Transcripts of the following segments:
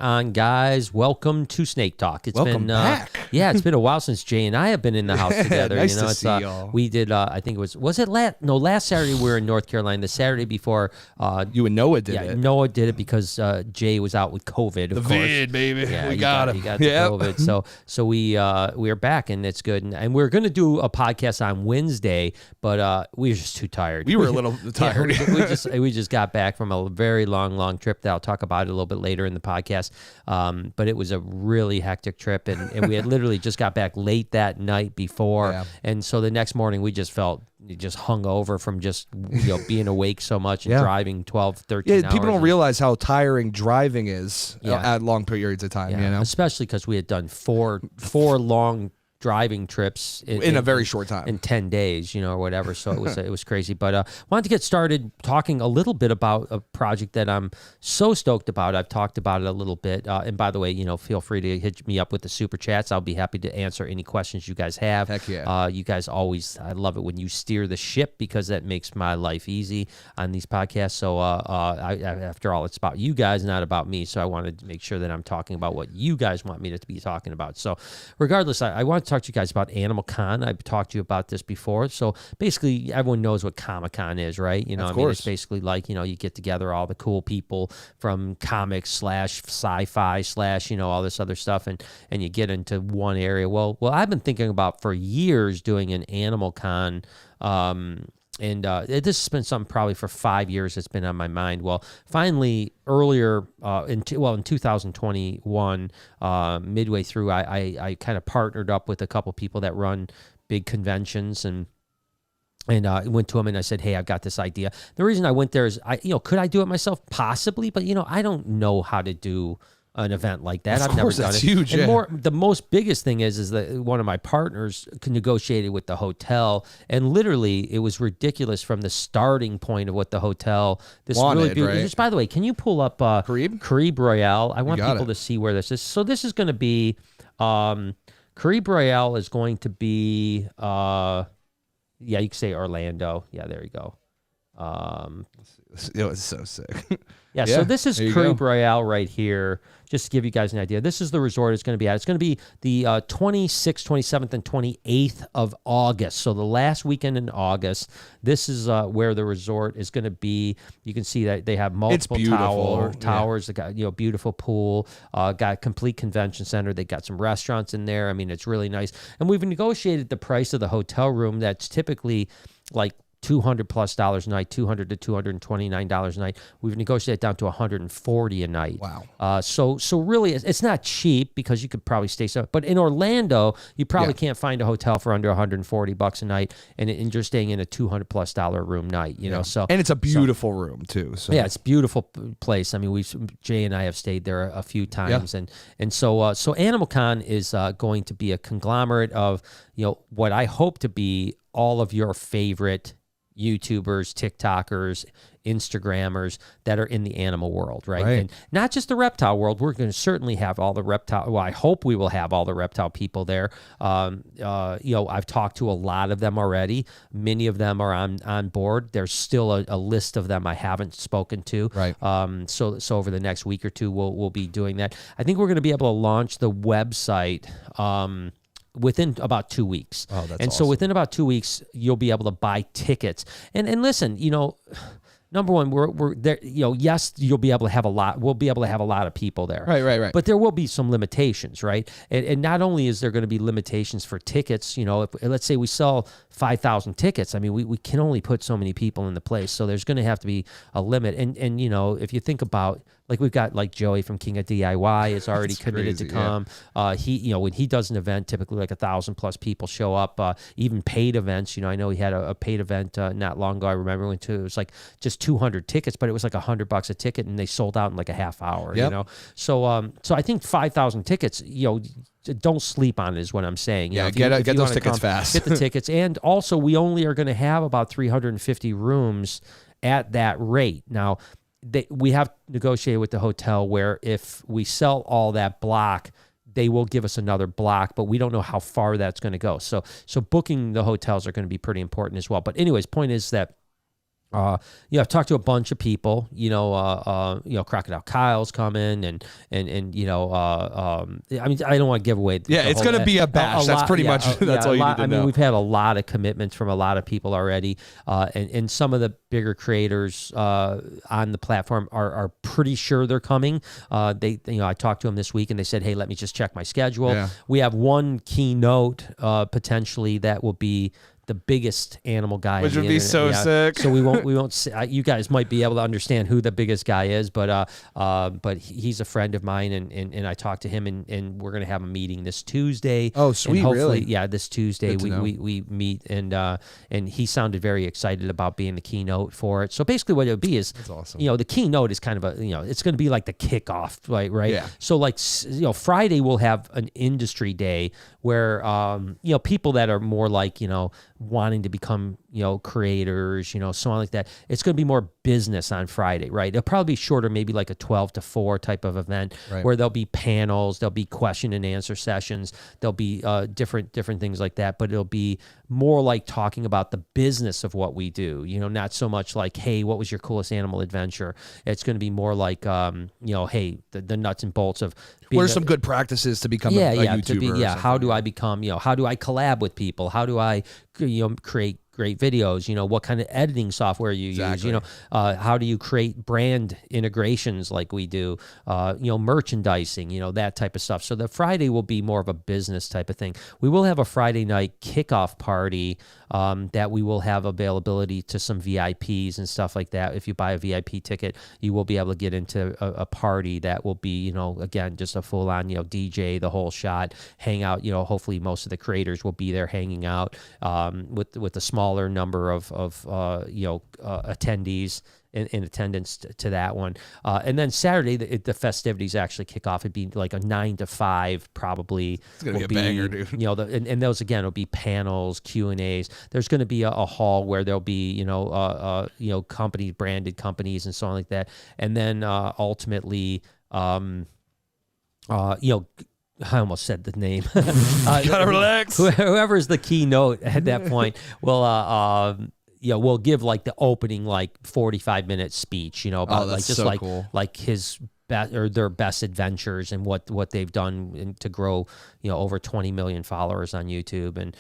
on, guys? Welcome to Snake Talk. Welcome back. Yeah, it's been a while since Jay and I have been in the house together. Nice you know, to see y'all. We did. I think it was it last Saturday we were in North Carolina. The Saturday before, you and Noah did it. Noah did it because Jay was out with COVID. Of course. Vid, baby. Yeah, we got him. He got the COVID. So we are back and it's good. And we're going to do a podcast on Wednesday, but we were just too tired. We were a little tired. we just got back from a very long trip that I'll talk about it a little bit later in the podcast. But it was a really hectic trip, and we had literally just got back late that night before, and so the next morning we just felt hung over from just being awake so much and driving 12, 13 hours. People don't realize how tiring driving is at long periods of time. You know, especially because we had done four long driving trips in a very short time, in 10 days, or whatever. So it was crazy. But wanted to get started talking a little bit about a project that I'm so stoked about. I've talked about it a little bit. And by the way, feel free to hit me up with the super chats. I'll be happy to answer any questions you guys have. Heck yeah. You guys I love it when you steer the ship because that makes my life easy on these podcasts. So after all, it's about you guys, not about me. So I wanted to make sure that I'm talking about what you guys want me to be talking about. So regardless, I want to talk to you guys about Animal Con. I've talked to you about this before. So basically, everyone knows what Comic-Con is, right? Of course. It's basically like, you get together all the cool people from comics / sci-fi / all this other stuff, and you get into one area. Well, I've been thinking about for years doing an Animal Con. And this has been something probably for 5 years that's been on my mind. Well, finally, earlier in 2021, midway through, I kind of partnered up with a couple people that run big conventions and I went to them and I said, hey, I've got this idea. The reason I went there is, could I do it myself? Possibly, but, I don't know how to do an event like that. I've never done it. Huge, and the most biggest thing is that one of my partners negotiated with the hotel, and literally it was ridiculous from the starting point of what the hotel really beautiful. Right? Just, by the way, can you pull up Caribe Royale? I want people to see where this is. So this is going to be Caribe Royale is going to be you can say Orlando. Yeah, there you go. It was so sick. Yeah, so this is Caribe Royale right here, just to give you guys an idea. This is the resort it's going to be at. It's going to be the 26th, 27th, and 28th of August. So the last weekend in August, this is where the resort is going to be. You can see that they have multiple towers. They got beautiful pool, got a complete convention center. They got some restaurants in there. I mean, it's really nice. And we've negotiated the price of the hotel room that's typically like $200+ a night, $200 to $229 a night. We've negotiated down to $140 a night. Wow. So really, it's not cheap because you could probably stay somewhere. But in Orlando, you probably can't find a hotel for under $140 a night, and you're staying in a $200+ room night. You know, so and it's a beautiful room too. So yeah, it's a beautiful place. I mean, Jay and I have stayed there a few times, and so Animal Con is going to be a conglomerate of what I hope to be all of your favorite YouTubers, TikTokers, Instagrammers that are in the animal world, right? And not just the reptile world. We're going to certainly have all the reptile. Well, I hope we will have all the reptile people there. I've talked to a lot of them already. Many of them are on board. There's still a list of them I haven't spoken to. Right. So over the next week or two, we'll be doing that. I think we're going to be able to launch the website within about 2 weeks. Oh, that's awesome. So within about 2 weeks, you'll be able to buy tickets. And listen, number one, we're there. Yes, you'll be able to have a lot. We'll be able to have a lot of people there. Right. But there will be some limitations, right? And not only is there going to be limitations for tickets. If let's say we sell 5,000 tickets, I mean, we can only put so many people in the place. So there's going to have to be a limit. And if you think about, like, we've got like Joey from King of DIY is already committed to come. He, when he does an event, typically like 1,000+ people show up. Even paid events, I know he had a paid event not long ago. I remember went to. It was like just 200 tickets, but it was like $100 a ticket, and they sold out in like a half hour. So I think 5,000 tickets. Don't sleep on it is what I'm saying. Get those tickets fast. Get the tickets, and also we only are going to have about 350 rooms at that rate now. We have negotiated with the hotel where if we sell all that block, they will give us another block, but we don't know how far that's going to go. So booking the hotels are going to be pretty important as well. But anyways, point is that I've talked to a bunch of people, Crocodile Kyle's coming and I mean, I don't want to give away. It's going to be a bash. That's pretty much, that's all you need to know. I mean, we've had a lot of commitments from a lot of people already. And some of the bigger creators, on the platform are pretty sure they're coming. I talked to them this week and they said, hey, let me just check my schedule. Yeah. We have one keynote, potentially that will be the biggest animal guy, which would be so sick. So we won't. You guys might be able to understand who the biggest guy is, but he's a friend of mine, and I talked to him, and we're gonna have a meeting this Tuesday. Oh, sweet! And hopefully, really? Yeah, this Tuesday we meet, and he sounded very excited about being the keynote for it. So basically, what it would be is, that's awesome. The keynote is kind of it's going to be like the kickoff, right? Yeah. So Friday we'll have an industry day where people that are more like wanting to become, creators, so on like that. It's going to be more business on Friday, right? It'll probably be shorter, maybe like a 12 to 4 type of event, right, where there'll be panels, there'll be question and answer sessions, there'll be different things like that, but it'll be more like talking about the business of what we do, not so much like, hey, what was your coolest animal adventure? It's going to be more like, hey, the nuts and bolts of what are some good practices to become a YouTuber? How do I become, how do I collab with people? How do I, create great videos? What kind of editing software you use? How do you create brand integrations like we do? Merchandising, that type of stuff. So the Friday will be more of a business type of thing. We will have a Friday night kickoff party that we will have availability to some VIPs and stuff like that. If you buy a VIP ticket, you will be able to get into a party that will be, again, just a full on, DJ, the whole shot, hang out. Hopefully most of the creators will be there hanging out with a smaller number of attendees in attendance to that one. And then Saturday, the festivities actually kick off. It'd be like a 9 to 5 probably. It's going to be a banger, dude. And those, again, will be panels, Q&As. There's going to be a hall where there'll be, company, branded companies and so on like that. And then ultimately, I almost said the name. Gotta relax. Whoever's the keynote at that point will we'll give like the opening 45-minute speech, about cool. Like his best or their best adventures and what they've done to grow, over 20 million followers on YouTube and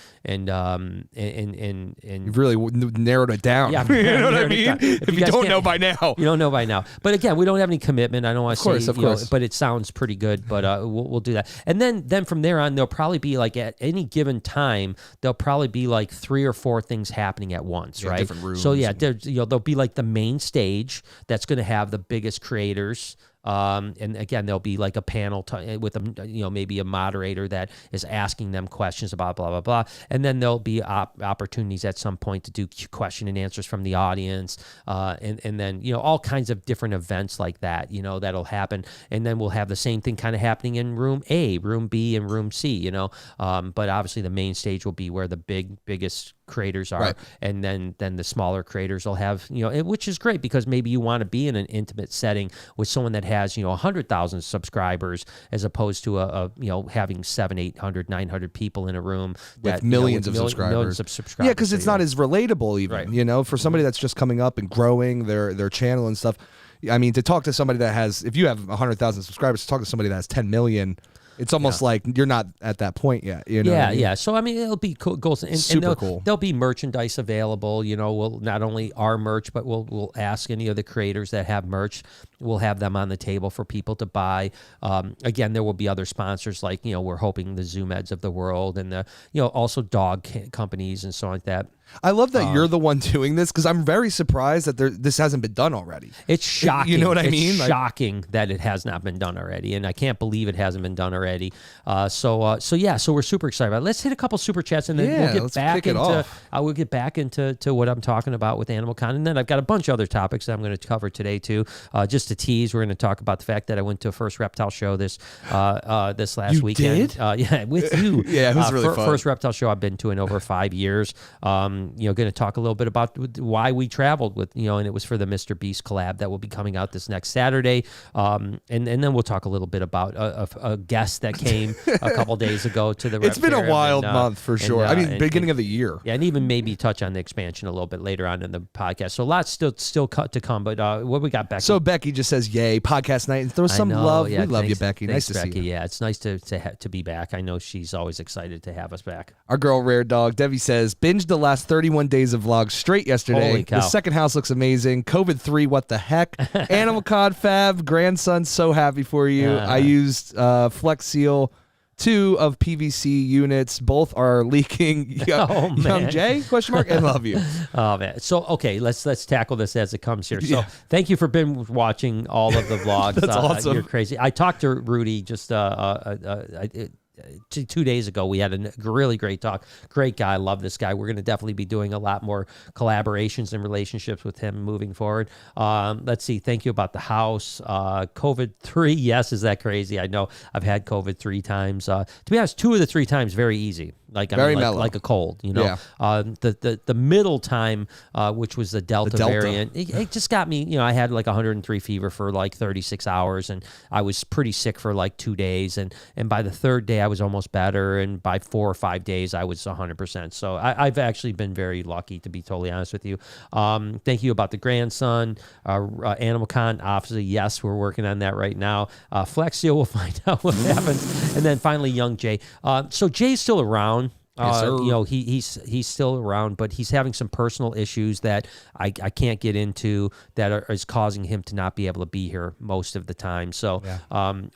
you've really narrowed it down. Yeah, you know what I mean? If you don't know by now, you don't know by now. But again, we don't have any commitment. I don't want to say, of course. But it sounds pretty good. But we'll do that. And then from there on, there'll probably be at any given time, there'll probably be 3 or 4 things happening at once, right? Different rooms. So there'll be the main stage that's going to have the biggest creators. And again, there'll be a panel with maybe a moderator that is asking them questions about blah, blah, blah. And then there'll be opportunities at some point to do question and answers from the audience. And then, all kinds of different events like that, that'll happen. And then we'll have the same thing kind of happening in room A, room B, and room C, but obviously the main stage will be where the biggest creators are, right. And then the smaller creators will have, which is great because maybe you want to be in an intimate setting with someone that has, 100,000 subscribers as opposed to having 700, 800, 900 people in a room with millions of subscribers. Millions of subscribers. Yeah, because it's not as relatable even, right. For somebody that's just coming up and growing their channel and stuff. I mean, to talk to somebody that has, if you have 100,000 subscribers, to talk to somebody that has 10 million, it's almost like you're not at that point yet. Yeah. So, I mean, it'll be cool. Super cool. There'll be merchandise available. We'll not only our merch, but we'll ask any of the creators that have merch. We'll have them on the table for people to buy. Again, there will be other sponsors like, we're hoping the Zoom Eds of the world and the, also dog companies and so on like that. I love that you're the one doing this because I'm very surprised that this hasn't been done already. It's shocking. You know what I mean? It's shocking that it has not been done already, and I can't believe it hasn't been done already. So we're super excited about it. Let's hit a couple super chats, and then we'll get back into what I'm talking about with Animal Con, and then I've got a bunch of other topics that I'm going to cover today too. Just to tease, we're going to talk about the fact that I went to a first reptile show this last weekend. Did? Yeah, with you. Yeah, it was really fun. First reptile show I've been to in over 5 years. Going to talk a little bit about why we traveled with, and it was for the Mr. Beast collab that will be coming out this next Saturday. And then we'll talk a little bit about a guest that came a couple days ago to the It's been a wild month for sure. Beginning of the year. Yeah, and even maybe touch on the expansion a little bit later on in the podcast. So lots still cut to come. But what we got, Becky? So Becky just says, "Yay, podcast night!" And throw some love. Yeah, we love you, Becky. Thanks, nice to Becky. see you. Yeah, it's nice to be back. I know she's always excited to have us back. Our girl, Rare Dog, Debbie says, binged the last 31 days of vlogs straight yesterday. Holy cow. The second house looks amazing. COVID-3, what the heck? Animal Cod Fab, grandson, so happy for you. I used Flex Seal 2 of PVC units. Both are leaking. Young Jay, question mark, and love you. Oh, man. So, okay, let's tackle this as it comes here. So, thank you for watching all of the vlogs. That's awesome. You're crazy. I talked to Rudy just 2 days ago. We had a really great talk. Great guy. Love this guy. We're going to definitely be doing a lot more collaborations and relationships with him moving forward. Let's see. Thank you about the house. COVID-3. Yes. Is that crazy? I know I've had COVID 3 times. To be honest, 2 of the 3 times, very easy. Like a cold, Yeah. The middle time, which was the Delta variant, it just got me. I had like 103 fever for like 36 hours, and I was pretty sick for like 2 days, and by the third day I was almost better, and by 4 or 5 days I was 100%. So I've actually been very lucky, to be totally honest with you. Thank you about the grandson, Animal Con. Obviously, yes, we're working on that right now. Flex Seal, we'll find out what happens, and then finally, Young Jay. So Jay's still around. He's still around, but he's having some personal issues that I can't get into that is causing him to not be able to be here most of the time. So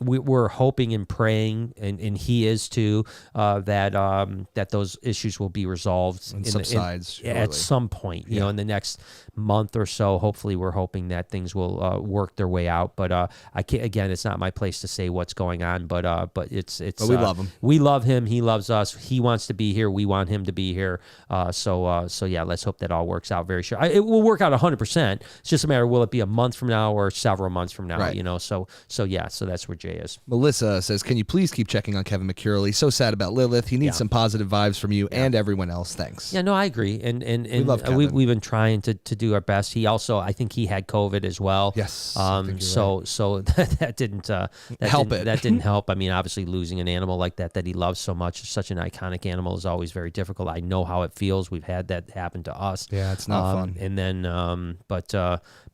we're hoping and praying, and he is too, that those issues will be resolved and subsides at some point. In the next month or so. Hopefully, we're hoping that things will work their way out. But I can't. Again, it's not my place to say what's going on. But it's. But we love him. We love him. He loves us. He wants to be here. We want him to be here. So yeah, let's hope that all works out very sure. It will work out 100%. It's just a matter of will it be a month from now or several months from now, right. So that's where Jay is. Melissa says, can you please keep checking on Kevin McCurley? So sad about Lilith. He needs some positive vibes from you and everyone else. Thanks. Yeah, no, I agree. And we love Kevin. We've been trying to do our best. He also, I think he had COVID as well. Yes. So that didn't help. That didn't help. I mean, obviously losing an animal like that he loves so much, such an iconic animal, is always very difficult. I know how it feels. We've had that happen to us. Yeah, it's not fun. And then, but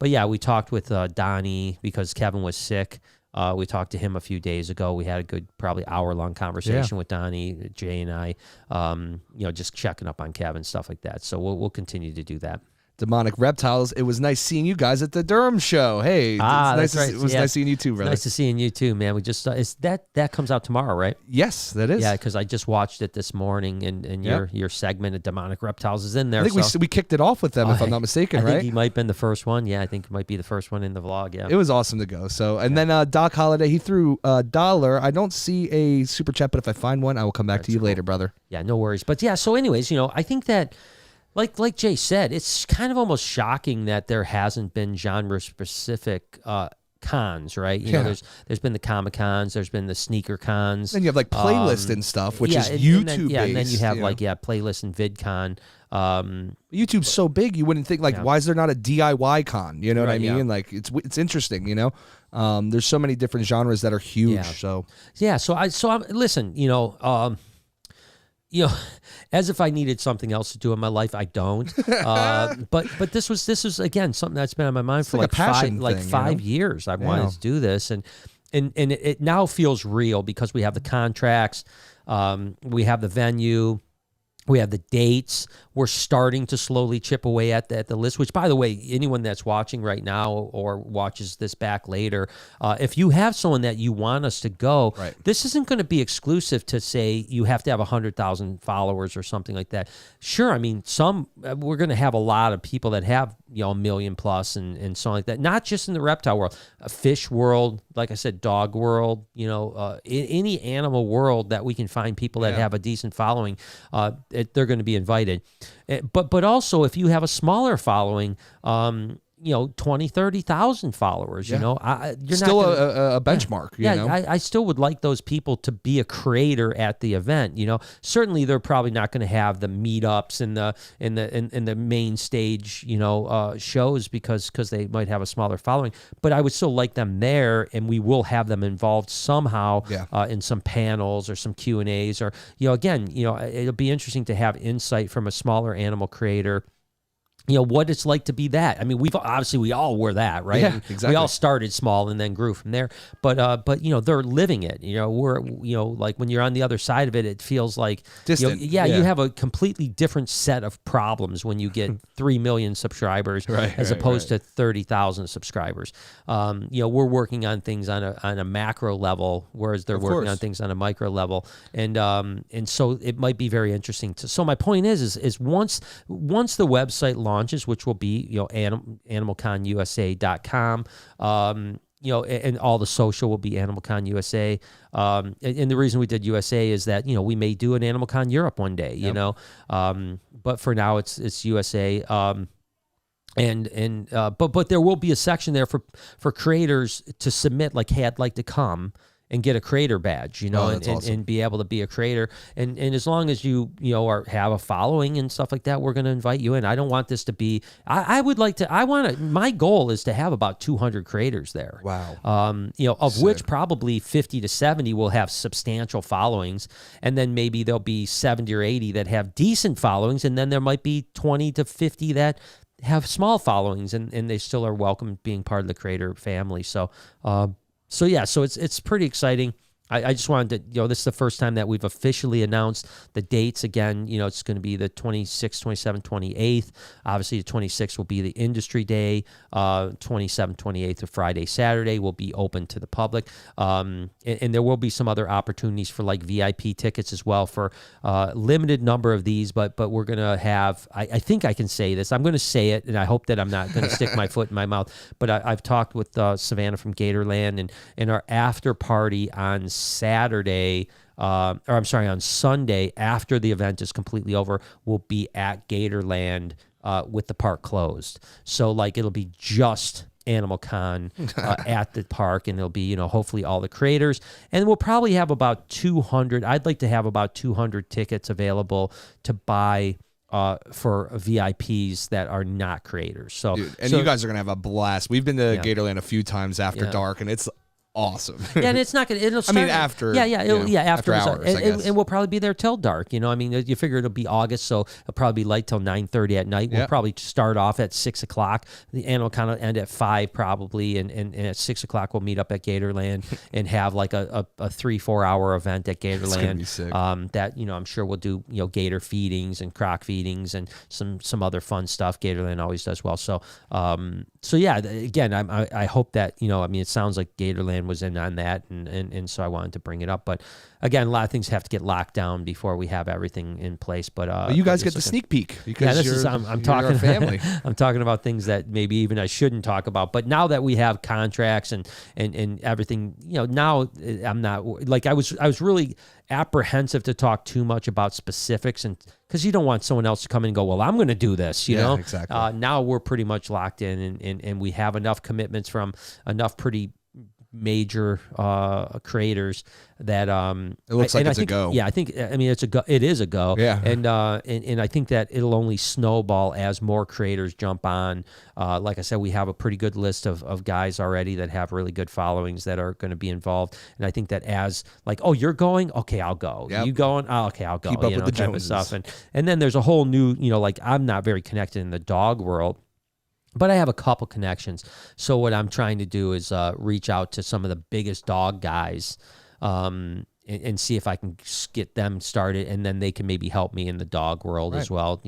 yeah, we talked with Donnie because Kevin was sick. We talked to him a few days ago. We had a good, probably hour-long conversation with Donnie, Jay, and I. Just checking up on Kevin, stuff like that. So we'll continue to do that. Demonic Reptiles. It was nice seeing you guys at the Durham show. Hey, that's right. It was nice seeing you too, brother. Nice to seeing you too, man. We just that comes out tomorrow, right? Yes, that is. Yeah, because I just watched it this morning, and your segment of Demonic Reptiles is in there. I think we kicked it off with them, if I'm not mistaken, right? I think he might have been the first one. Yeah, I think it might be the first one in the vlog. Yeah, it was awesome to go. So, and then Doc Holiday, he threw $1. I don't see a super chat, but if I find one, I will come back to you later, brother. Yeah, no worries. But yeah, so anyways, I think that. Like Jay said, it's kind of almost shocking that there hasn't been genre-specific cons, right? There's been the Comic Cons, there's been the sneaker cons. Then you have like playlist and stuff, which is YouTube based. And then you have playlist and VidCon. YouTube's so big, you wouldn't think why is there not a DIY con? You know what I mean? Yeah. Like it's interesting, There's so many different genres that are huge. Yeah. So I'm listen, as if I needed something else to do in my life, I don't. But this was again something that's been on my mind for like 5 years. I wanted to do this, and it now feels real because we have the contracts, we have the venue, we have the dates. We're starting to slowly chip away at the list, which, by the way, anyone that's watching right now or watches this back later, if you have someone that you want us to go, this isn't going to be exclusive to say you have to have 100,000 followers or something like that. Sure, I mean, we're going to have a lot of people that have, 1 million plus and something like that, not just in the reptile world, fish world, like I said, dog world, any animal world that we can find people that have a decent following, they're going to be invited. But also, if you have a smaller following, 20, 30,000 followers, Yeah. you're Still not gonna, a benchmark. You know? I still would like those people to be a creator at the event. Certainly they're probably not going to have the meetups and the main stage, shows because they might have a smaller following. But I would still like them there, and we will have them involved somehow in some panels or some Q&As, or again, it'll be interesting to have insight from a smaller animal creator. What it's like to be that. I mean, we all were that, right? Yeah, exactly. We all started small and then grew from there. But they're living it. We're like when you're on the other side of it, it feels like distant. You have a completely different set of problems when you get 3 million subscribers as opposed to 30,000 subscribers. We're working on things on a macro level, whereas they're working on things on a micro level, and so it might be very interesting. So my point is once the website launches, which will be animalconusa.com, and all the social will be AnimalCon USA. And the reason we did USA is that we may do an AnimalCon Europe one day. But for now it's USA. But there will be a section there for creators to submit, like, hey, I'd like to come and get a creator badge, and be able to be a creator. And as long as you have a following and stuff like that, we're going to invite you in. I don't want this to be, my goal is to have about 200 creators there. Wow. Of which probably 50 to 70 will have substantial followings. And then maybe there'll be 70 or 80 that have decent followings. And then there might be 20 to 50 that have small followings, and they still are welcome being part of the creator family. So it's pretty exciting. I just wanted to, this is the first time that we've officially announced the dates. Again, it's going to be the 26th, 27th, 28th. Obviously, the 26th will be the industry day. 27th, 28th, or Friday, Saturday will be open to the public. And there will be some other opportunities for like VIP tickets as well for limited number of these. But we're going to have, I think I can say this. I'm going to say it, and I hope that I'm not going to stick my foot in my mouth. But I've talked with Savannah from Gatorland, and our after party on Saturday, on Sunday, after the event is completely over, will be at Gatorland with the park closed. So it'll be just AnimalCon at the park, and it'll be, hopefully all the creators. And we'll probably have about 200. I'd like to have about 200 tickets available to buy for VIPs that are not creators. So, dude, you guys are going to have a blast. We've been to Gatorland a few times after dark, and it's awesome. And it's not gonna. It'll start, after. After hours, I guess. And we'll probably be there till dark. You figure it'll be August, so it'll probably be light till 9:30 at night. We'll probably start off at 6 o'clock. The animal kind of end at 5 probably, and at 6 o'clock we'll meet up at Gatorland and have like a 3-4 hour event at Gatorland. It's gonna be sick. That I'm sure we'll do gator feedings and croc feedings and some other fun stuff. Gatorland always does well. So again, I hope that it sounds like Gatorland was in on that, and so I wanted to bring it up. But again, a lot of things have to get locked down before we have everything in place. But you guys get the sneak peek because I'm talking family. I'm talking about things that maybe even I shouldn't talk about. But now that we have contracts and everything, now I'm not like I was really apprehensive to talk too much about specifics, and because you don't want someone else to come in and go, well, I'm going to do this, you know? Exactly. Now we're pretty much locked in, and we have enough commitments from enough pretty major creators that it looks like it's a go. Yeah, it's a go. It is a go. Yeah. And I think that it'll only snowball as more creators jump on. Like I said, we have a pretty good list of guys already that have really good followings that are going to be involved. And I think that as like, oh, you're going, okay, I'll go. Yep. You going? Oh, okay, I'll go. Keep up with the Joneses. Stuff. And then there's a whole new, like I'm not very connected in the dog world, but I have a couple connections. So what I'm trying to do is reach out to some of the biggest dog guys and see if I can get them started, and then they can maybe help me in the dog world as well.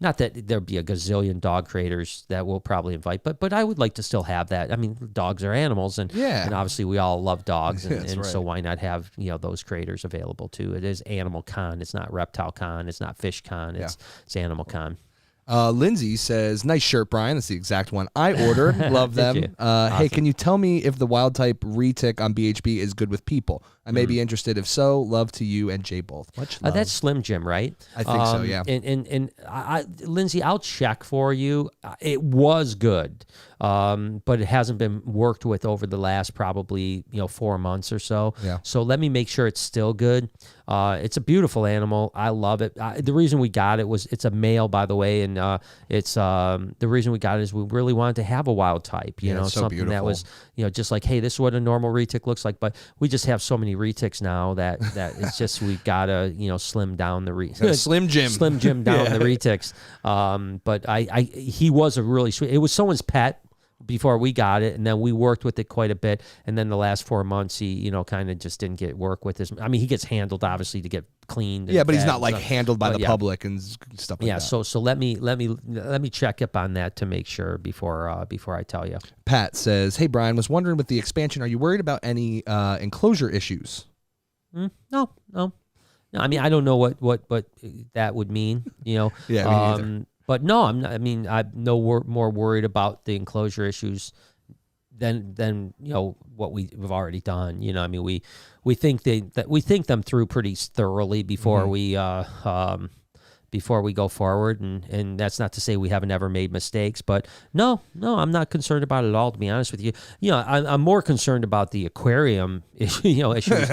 Not that there'll be a gazillion dog creators that we'll probably invite, but I would like to still have that. I mean, dogs are animals, and obviously we all love dogs, and so why not have those creators available too? It is Animal Con. It's not Reptile Con. It's not Fish Con. It's Animal Con. Lindsay says, nice shirt, Brian. That's the exact one I ordered. Love them. Awesome. Hey, can you tell me if the wild type retic on BHB is good with people? I may be interested. If so, love to you and Jay both. Much love. That's Slim Jim, right? I think so, yeah. And Lindsay, I'll check for you. It was good, but it hasn't been worked with over the last probably 4 months or so. Yeah. So let me make sure it's still good. It's a beautiful animal. I love it. The reason we got it was it's a male, by the way, and it's the reason we got it is we really wanted to have a wild type. You know, it's so something beautiful. that was just like, hey, this is what a normal retic looks like. But we just have so many retics now that it's just we gotta slim down the Slim Jim down the retics. But he was a really sweet. It was someone's pet before we got it, and then we worked with it quite a bit. And then the last 4 months, he kind of just didn't get work with his. I mean, he gets handled obviously to get cleaned. Yeah, but he's not like handled by the public and stuff like that. Yeah, so let me check up on that to make sure before I tell you. Pat says, "Hey Brian, was wondering with the expansion, are you worried about any enclosure issues?" No. I mean, I don't know what that would mean. Yeah, me neither. But no, I'm not. I mean, I'm more worried about the enclosure issues than what we've already done. I mean, we think we think them through pretty thoroughly before we go forward, and that's not to say we haven't ever made mistakes, but no, I'm not concerned about it at all, to be honest with you. I'm more concerned about the aquarium issues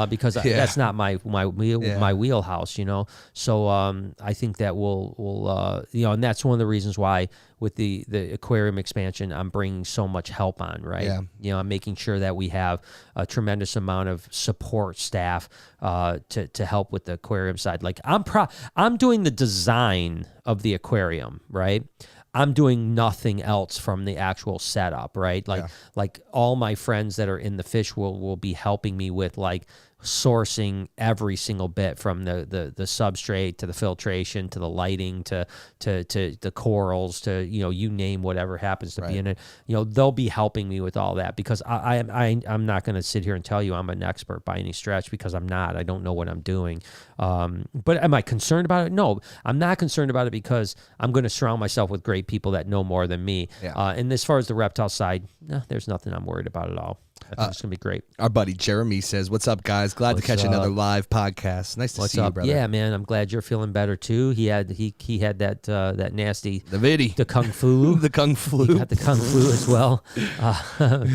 because that's not my wheelhouse, So I think that we'll and that's one of the reasons why with the aquarium expansion, I'm bringing so much help on, right? Yeah. I'm making sure that we have a tremendous amount of support staff to help with the aquarium side. Like I'm doing the design of the aquarium, right? I'm doing nothing else from the actual setup, right? Like all my friends that are in the fish world will be helping me with like sourcing every single bit from the substrate to the filtration to the lighting to the corals to you name whatever happens to be in it. They'll be helping me with all that because I'm not going to sit here and tell you I'm an expert by any stretch because I'm not. I don't know what I'm doing. But am I concerned about it? No, I'm not concerned about it because I'm going to surround myself with great people that know more than me. And as far as the reptile side, no, there's nothing I'm worried about at all. I think it's going to be great. Our buddy Jeremy says, "What's up, guys? Glad to catch another live podcast. Nice to see you, brother." Yeah, man. I'm glad you're feeling better too. He had that nasty the kung flu. the kung flu. He got the kung flu as well.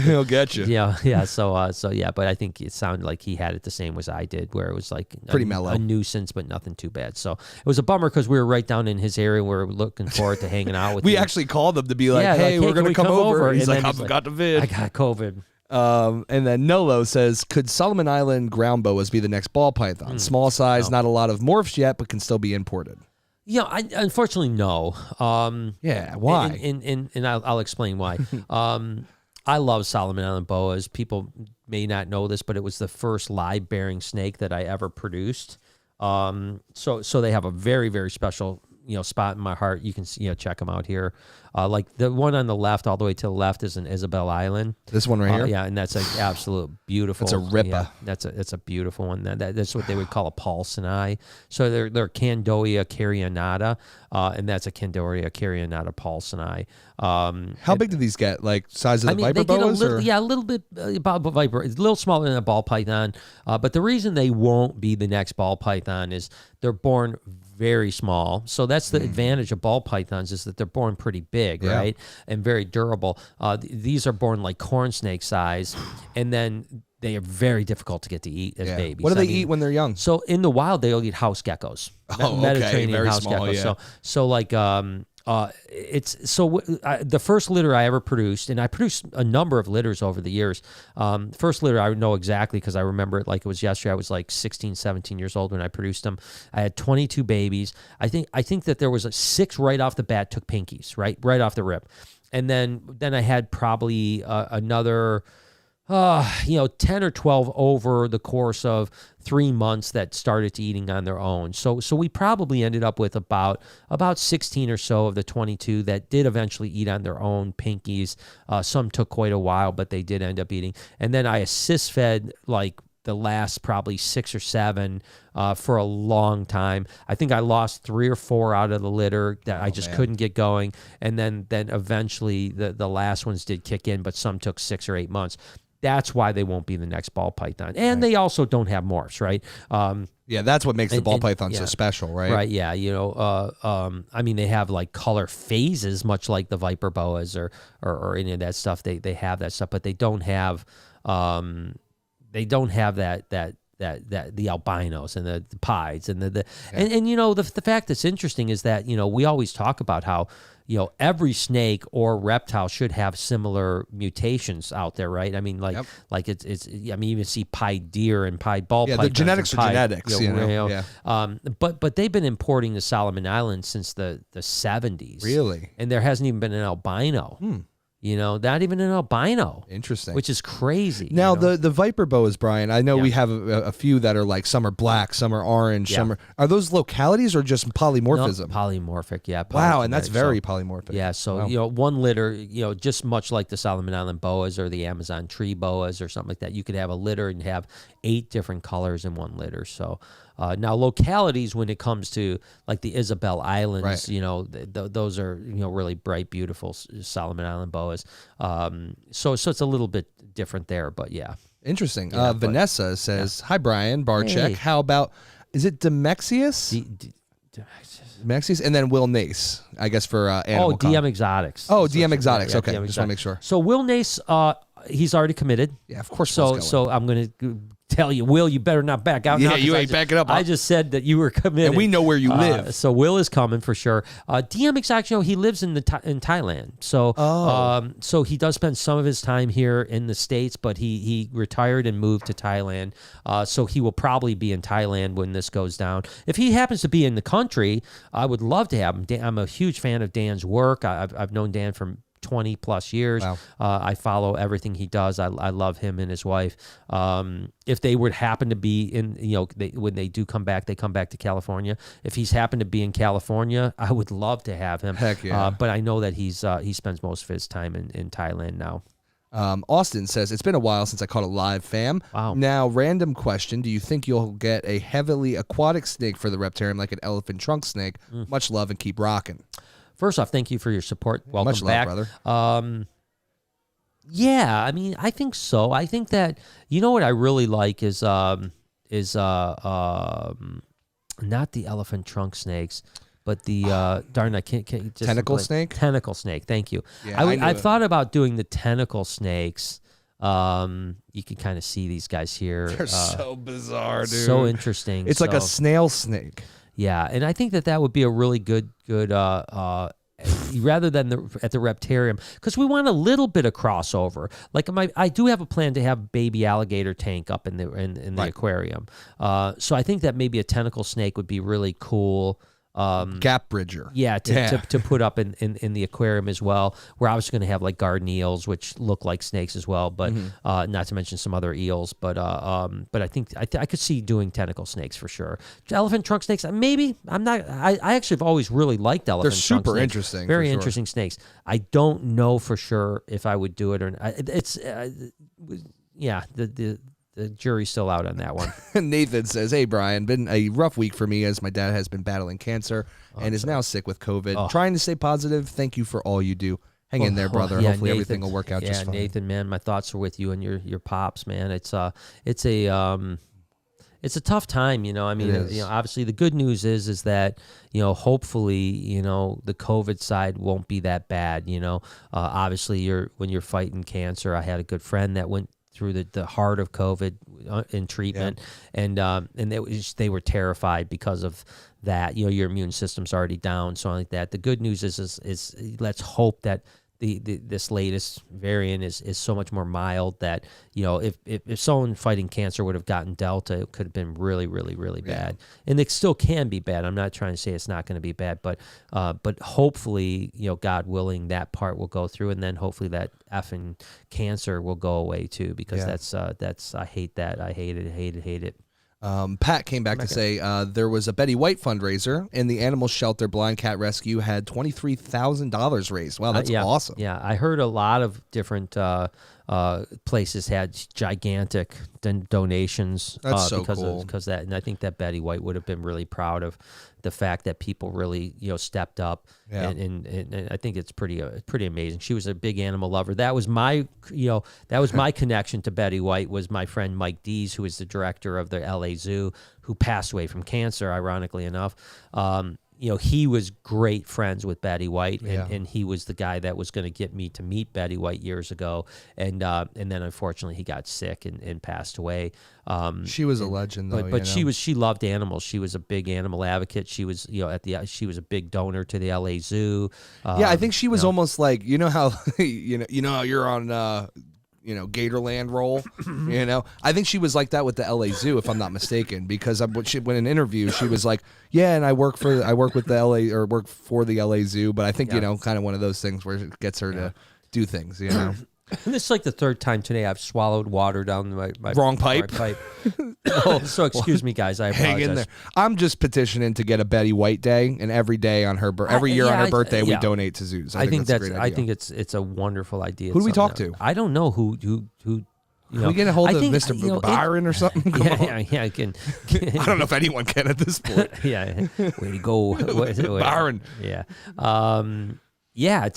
He'll get you. Yeah. So yeah, but I think it sounded like he had it the same as I did, where it was like pretty mellow, a nuisance, but nothing too bad. So it was a bummer because we were right down in his area. We were looking forward to hanging out with. We actually called him to be like, "Hey, we're going to come over." He's like, "I've got the vid. I got COVID." And then Nolo says, "Could Solomon Island ground boas be the next ball python? Small size, not a lot of morphs yet, but can still be imported." Unfortunately, no. Why? And I'll explain why. I love Solomon Island boas. People may not know this, but it was the first live-bearing snake that I ever produced. So they have a very, very special spot in my heart. You can check them out here. Like the one on the left, all the way to the left, is an Isabel Island. This one right here? Yeah, and that's an absolute beautiful. It's a ripper. Yeah, it's a beautiful one. That's what they would call a Paulsoni. So they're Candoia carionata, and that's a Candoia carionata Paulsoni. How big do these get? Like size of the viper boas? A little bit about viper. It's a little smaller than a ball python. But the reason they won't be the next ball python is they're born very small. So that's the advantage of ball pythons is that they're born pretty big, right? And very durable. These are born like corn snake size, and then they are very difficult to get to eat as babies. What do they eat when they're young? So in the wild, they'll eat house geckos. Mediterranean very house small, geckos. yeah. So like the first litter I ever produced, and I produced a number of litters over the years. First litter I know exactly because I remember it like it was yesterday. I was like 16, 17 years old when I produced them. I had 22 babies. I think that there was 6 right off the bat took pinkies, right off the rip. And then I had probably another 10 or 12 over the course of 3 months that started to eating on their own. So we probably ended up with about 16 or so of the 22 that did eventually eat on their own pinkies. Some took quite a while, but they did end up eating. And then I assist fed like the last probably 6 or 7 for a long time. I think I lost 3 or 4 out of the litter that I just couldn't get going, and then eventually the last ones did kick in, but some took 6 or 8 months. That's why they won't be the next ball python, and they also don't have morphs, right? Yeah, that's what makes the ball python so special, right? Right, yeah. You know, I mean, they have like color phases, much like the viper boas or any of that stuff. They have that stuff, but they don't have that the albinos and the pieds and and you know, the fact that's interesting is that, you know, we always talk about how, you know, every snake or reptile should have similar mutations out there, right? I mean, like it's I mean, you even see pied deer and pied ball pythons. The genetics are genetics, you know. Yeah. But they've been importing to Solomon Islands since the 70s. Really? And there hasn't even been an albino. You know, not even an albino. Interesting. Which is crazy. Now, you know? the viper boas, Brian, I know we have a few that are like, some are black, some are orange, some are those localities or just polymorphism? No, polymorphic, yeah. Wow, and that's very polymorphic. Yeah, so, you know, one litter, you know, just much like the Solomon Island boas or the Amazon tree boas or something like that, you could have a litter and have 8 different colors in one litter. So, now localities, when it comes to like the Isabel Islands, you know, those are, you know, really bright, beautiful Solomon Island boas. So it's a little bit different there, but yeah. Interesting. Vanessa says, "Hi Brian, Barczyk. Hey. How about, is it Demexius? Demexius, and then Will Nace, I guess for animal. DM Exotics. Oh, DM Exotics. Yeah, okay, DM just want to make sure. So Will Nace, he's already committed. Yeah, of course. So I'm going to tell you, Will, you better not back out. Yeah, you ain't backing up. I just said that you were committed. And we know where you live. So Will is coming for sure. DM Exotics, you know, he lives in in Thailand. So so he does spend some of his time here in the States, but he retired and moved to Thailand. So he will probably be in Thailand when this goes down. If he happens to be in the country, I would love to have him. I'm a huge fan of Dan's work. I've known Dan from 20 plus years. Wow. I follow everything he does. I love him and his wife. If they would happen to be in, you know, when they do come back, they come back to California. If he's happened to be in California, I would love to have him. Heck yeah. But I know that he spends most of his time in Thailand now. Austin says, "It's been a while since I caught a live fam. Wow. Now, random question. Do you think you'll get a heavily aquatic snake for the Reptarium, like an elephant trunk snake? Much love and keep rocking." First off, thank you for your support. Welcome Much back. Love, brother. Yeah, I mean, I think so. I think that, you know what I really like is not the elephant trunk snakes, but the darn, I can't just tentacle snake. Tentacle snake. Thank you. Yeah, I've thought about doing the tentacle snakes. You can kind of see these guys here. They're so bizarre, dude. So interesting. It's like a snail snake. Yeah, and I think that would be a really good rather than at the Reptarium, because we want a little bit of crossover. Like I do have a plan to have baby alligator tank up in the aquarium. So I think that maybe a tentacle snake would be really cool. Gap bridger. Yeah, to put up in the aquarium as well. We're obviously going to have like garden eels, which look like snakes as well, but not to mention some other eels. But I think I could see doing tentacle snakes for sure. Elephant trunk snakes, maybe. I'm not. I actually have always really liked elephant trunk snakes. They're super interesting. Very interesting snakes. I don't know for sure if I would do it or not. It's the jury's still out on that one. Nathan says, "Hey, Brian, been a rough week for me as my dad has been battling cancer and is now sick with COVID. Trying to stay positive. Thank you for all you do. Hang in there, brother. Hopefully Nathan, everything will work out just fine." Yeah, Nathan, man, my thoughts are with you and your pops, man. It's a tough time, you know. I mean, you know, obviously the good news is that, you know, hopefully, you know, the COVID side won't be that bad, you know. Obviously when you're fighting cancer, I had a good friend that went through the heart of COVID in treatment, and they were terrified because of that. You know, your immune system's already down, so like that. The good news is let's hope that this latest variant is so much more mild that, you know, if someone fighting cancer would have gotten Delta, it could have been really, really, really bad. And it still can be bad. I'm not trying to say it's not going to be bad, but hopefully, you know, God willing, that part will go through, and then hopefully that effing cancer will go away too, because that's I hate that. I hate it. Pat came back to say there was a Betty White fundraiser, and the animal shelter Blind Cat Rescue had $23,000 raised. Wow, that's awesome. Yeah, I heard a lot of different places had gigantic donations. That's so because cool. Because that, and I think that Betty White would have been really proud of the fact that people really, stepped up. Yeah. And I think it's pretty amazing. She was a big animal lover. That was my, my connection to Betty White, was my friend Mike Dees, who is the director of the LA Zoo, who passed away from cancer, ironically enough. He was great friends with Betty White, and he was the guy that was going to get me to meet Betty White years ago. And then unfortunately he got sick and passed away. She was a legend, though. But she loved animals. She was a big animal advocate. She was, she was a big donor to the LA Zoo. I think she was almost like, how, how you're on, Gatorland roll, I think she was like that with the LA Zoo, if I'm not mistaken, because when in an interview, she was like, yeah, and I work with the LA, or work for the LA Zoo, but I think, kind of one of those things where it gets her to do things, And this is like the third time today I've swallowed water down my wrong pipe. So excuse me, guys. I apologize. Hang in there. I'm just petitioning to get a Betty White Day, and every day on her every year on her birthday we donate to zoos. I think that's a great idea. I think it's a wonderful idea. Who do we talk to? I don't know who. Can we get a hold of Mr. Byron or something? I can. I don't know if anyone can at this point. Yeah, way to go, Byron. Yeah,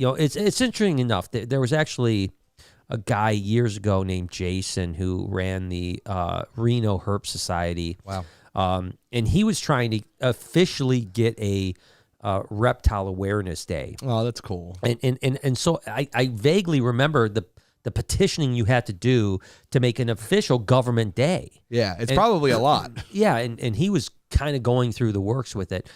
it's interesting enough. There was actually a guy years ago named Jason who ran the Reno Herp Society. Wow. And he was trying to officially get a Reptile Awareness Day. Oh, that's cool. And so I vaguely remember the petitioning you had to do to make an official government day. Yeah, it's probably a lot. Yeah, and he was kind of going through the works with it.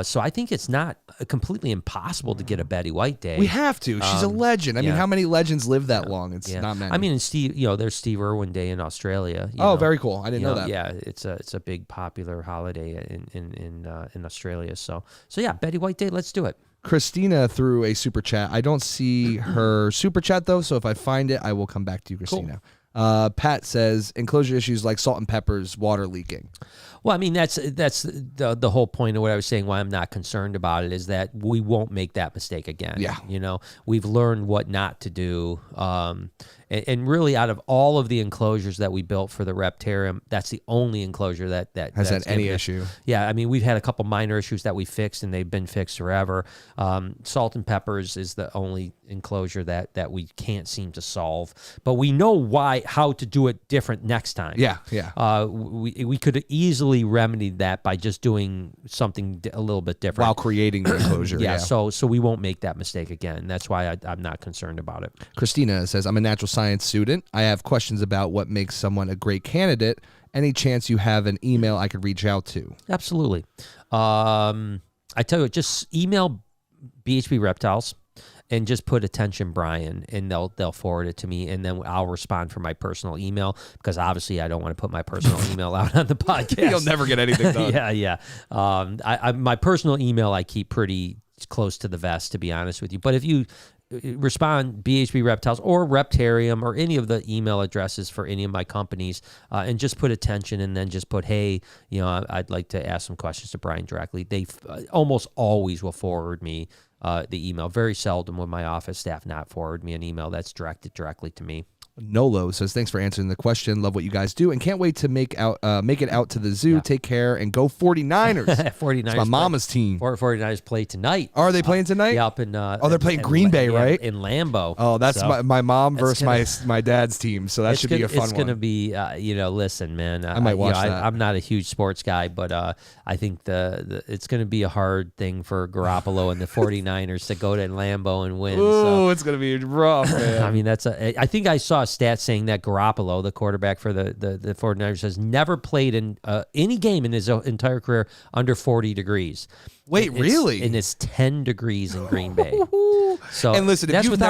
So I think it's not completely impossible to get a Betty White Day. We have to. She's a legend. I mean, how many legends live that long? It's not many. I mean, and Steve, there's Steve Irwin Day in Australia. Very cool. I didn't know that. Yeah, it's a big popular holiday in Australia. So yeah, Betty White Day. Let's do it. Christina threw a super chat. I don't see her super chat though, so if I find it, I will come back to you, Christina. Cool. Pat says enclosure issues like salt and peppers, water leaking. Well, I mean, that's the whole point of what I was saying, why I'm not concerned about it, is that we won't make that mistake again. Yeah. We've learned what not to do. And really, out of all of the enclosures that we built for the Reptarium, that's the only enclosure that has had any issue. Yeah, I mean, we've had a couple minor issues that we fixed, and they've been fixed forever. Salt and peppers is the only enclosure that we can't seem to solve, but we know how to do it different next time. Yeah. We could easily remedy that by just doing something a little bit different while creating the enclosure. Yeah. So we won't make that mistake again. That's why I'm not concerned about it. Christina says, I'm a natural science student. I have questions about what makes someone a great candidate. Any chance you have an email I could reach out to? Absolutely. I tell you, just email BHB Reptiles and just put attention Brian, and they'll forward it to me, and then I'll respond for my personal email, because obviously I don't want to put my personal email out on the podcast. You'll never get anything done. Yeah. My personal email I keep pretty close to the vest, to be honest with you. But if you respond BHB Reptiles or Reptarium or any of the email addresses for any of my companies, and just put attention, and then just put, hey, I'd like to ask some questions to Brian directly. They almost always will forward me the email. Very seldom will my office staff not forward me an email that's directed directly to me. Nolo says, thanks for answering the question. Love what you guys do and can't wait to make it out to the zoo. Yeah. Take care and go 49ers. 49ers. It's my mama's team. 49ers play tonight. Are they playing tonight? Yeah, up in they're playing Green Bay, right? In Lambeau. Oh, that's my mom versus my dad's team. So that should be a fun one. It's going to be, listen, man. I might watch that. I'm not a huge sports guy, but I think it's going to be a hard thing for Garoppolo and the 49ers to go to Lambeau and win. Oh, it's going to be rough, man. I mean, I think I saw a stat saying that Garoppolo, the quarterback for the 49ers, has never played in any game in his entire career under 40 degrees. Wait, really? And it's 10 degrees in Green Bay. So, and listen, if you've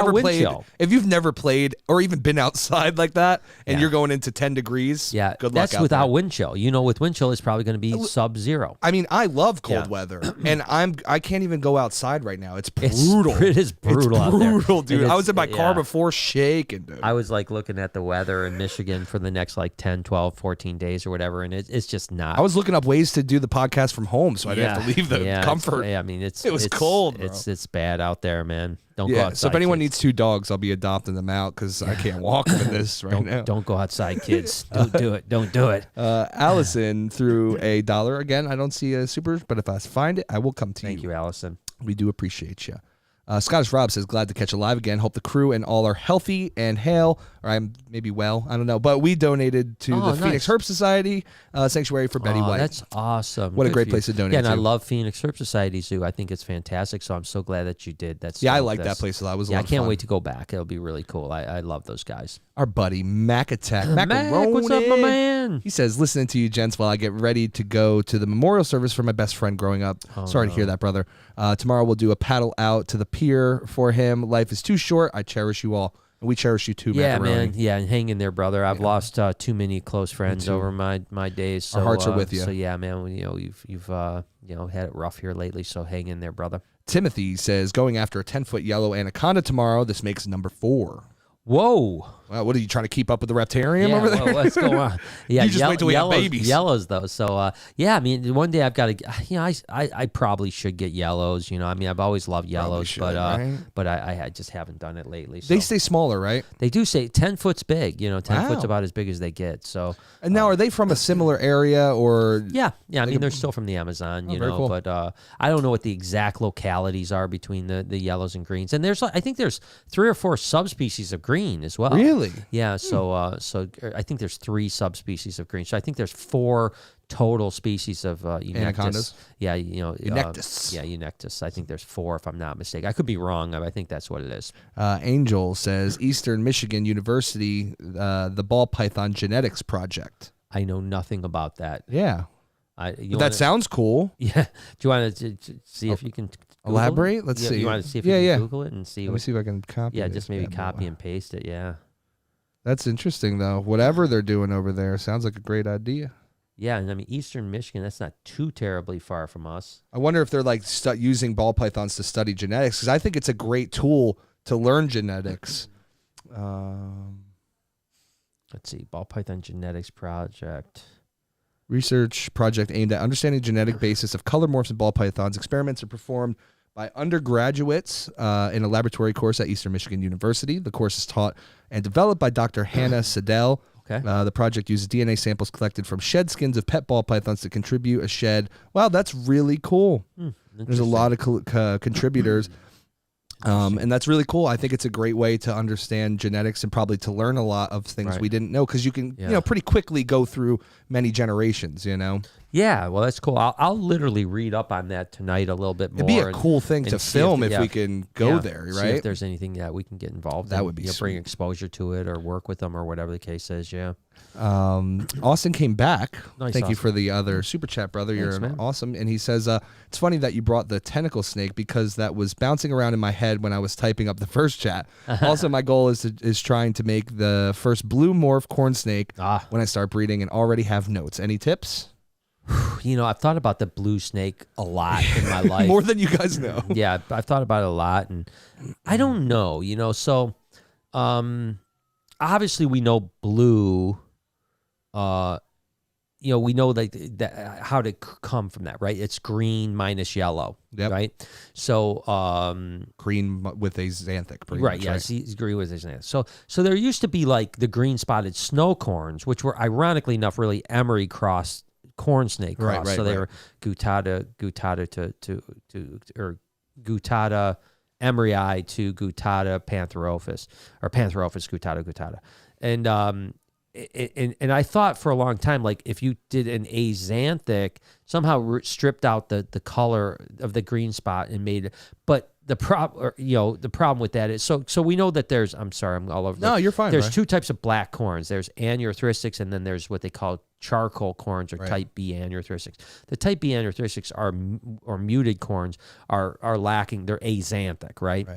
never played or even been outside like that, and you're going into 10 degrees, good luck. That's without wind chill. With wind chill, it's probably going to be sub-zero. I mean, I love cold weather, and I can't even go outside right now. It's brutal. It is brutal out there. Brutal, dude. I was in my car before shaking, dude. I was looking at the weather in Michigan for the next 10, 12, 14 days or whatever, and it's just not. I was looking up ways to do the podcast from home, so I didn't have to leave the comfort. I mean, it was cold, bro. It's bad out there, man. Don't go Yeah, outside. so if anyone kids. needs 2 dogs, I'll be adopting them out because I can't walk them in this right now. Don't go outside, kids. Don't do it. Don't do it. Allison threw $1. Again, I don't see a super, but if I find it, I will come to you. Thank you, Allison. We do appreciate you. Scottish Rob says, glad to catch you live again. Hope the crew and all are healthy and hail. Or I'm maybe well. I don't know. But we donated to the Phoenix Herp Society Sanctuary for Betty White. That's awesome. What Good a great for place you. to donate Yeah, and to. I love Phoenix Herp Society Zoo. I think it's fantastic. So I'm so glad that you did. I like that place a lot. It was a lot I of can't fun. wait to go back. It'll be really cool. I love those guys. Our buddy Mac Attack. Mac, what's up, my man? He says, listening to you gents while I get ready to go to the memorial service for my best friend growing up. Sorry to hear that, brother. Tomorrow we'll do a paddle out to the pier for him. Life is too short. I cherish you all. And we cherish you too, Macaroni. Man. Yeah, and hang in there, brother. I've lost too many close friends over my days. So, Our hearts are with you. So yeah, man, you've had it rough here lately. So hang in there, brother. Timothy says, going after a 10-foot yellow anaconda tomorrow. This makes number 4. Whoa. Well, what are you trying to keep up with the reptarium over there? Well, what's going on? Yeah, you just wait till we have babies. Yellows, though. So, yeah, I mean, one day I've got to, I probably should get yellows. I mean, I've always loved yellows, right? But I just haven't done it lately. So. They stay smaller, right? They do say 10 foot's big. 10 foot's about as big as they get. So. And now, are they from a similar area or? Yeah. I mean, they're still from the Amazon, very cool. But I don't know what the exact localities are between the yellows and greens. And I think there's 3 or 4 subspecies of green as well. Really? Yeah. So I think there's 3 subspecies of green. So I think there's 4 total species of anacondas. Yeah, Eunectus. Eunectus. I think there's 4 if I'm not mistaken. I could be wrong. I think that's what it is. Angel says Eastern Michigan University, the ball python genetics project. I know nothing about that. Yeah. That sounds cool. Yeah. Do you want to see if you can elaborate? Let's see. You want to see if you can Google it and see? Let me see if I can copy. Yeah, just maybe copy and paste it. Yeah. That's interesting, though. Whatever they're doing over there sounds like a great idea. Yeah, and I mean, Eastern Michigan, that's not too terribly far from us. I wonder if they're like using ball pythons to study genetics, because I think it's a great tool to learn genetics. Let's see, ball python genetics project. Research project aimed at understanding the genetic basis of color morphs and ball pythons. Experiments are performed by undergraduates in a laboratory course at Eastern Michigan University. The course is taught and developed by Dr. Hannah Siddell. Okay. The project uses DNA samples collected from shed skins of pet ball pythons to contribute a shed. Wow, that's really cool. There's a lot of contributors. And that's really cool. I think it's a great way to understand genetics and probably to learn a lot of things we didn't know, because you can, pretty quickly go through many generations, Yeah, well, that's cool. I'll literally read up on that tonight a little bit more. It'd be a cool thing to film if we can go there, right? See if there's anything that we can get involved in. That would be bring exposure to it or work with them or whatever the case is, yeah. Austin came back. Nice, Thank you Austin. for the other super chat, brother. Thanks, You're man. awesome. And he says, it's funny that you brought the tentacle snake, because that was bouncing around in my head when I was typing up the first chat. Also, my goal is trying to make the first blue morph corn snake when I start breeding, and already have notes. Any tips? I've thought about the blue snake a lot in my life. More than you guys know. Yeah, I've thought about it a lot, and I don't know, so obviously we know blue, we know that how to come from that, right? It's green minus yellow, right? So green with a xanthic, pretty right? much, Yeah, it's green with a xanthic. So there used to be like the green spotted snow corns, which were ironically enough really Emery cross corn snake cross. Right, so they were Gutata or Gutata Emeryi to Gutata Pantherophis, or Pantherophis Gutata. And I thought for a long time, like if you did an axanthic, somehow stripped out the color of the green spot and made it, but the problem with that is so we know that there's, I'm sorry, I'm all over. No, you're fine. There's Brian. 2 types of black corns. There's anerythristics, and then there's what they call charcoal corns, or type B anerythristics. The type B anerythristics or muted corns are lacking. They're axanthic, right?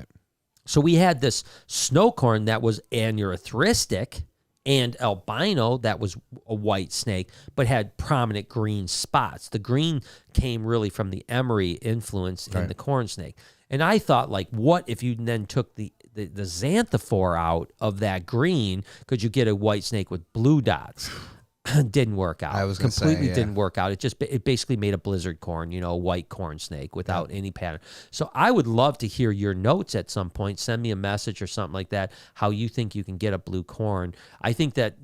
So we had this snow corn that was anerythristic and albino, that was a white snake, but had prominent green spots. The green came really from the Emery influence in the corn snake. And I thought, like, what if you then took the xanthophore out of that green? Could you get a white snake with blue dots? didn't work out. I was gonna completely say, yeah. didn't work out. It basically made a blizzard corn, a white corn snake without any pattern. So I would love to hear your notes at some point. Send me a message or something like that, how you think you can get a blue corn. I think that,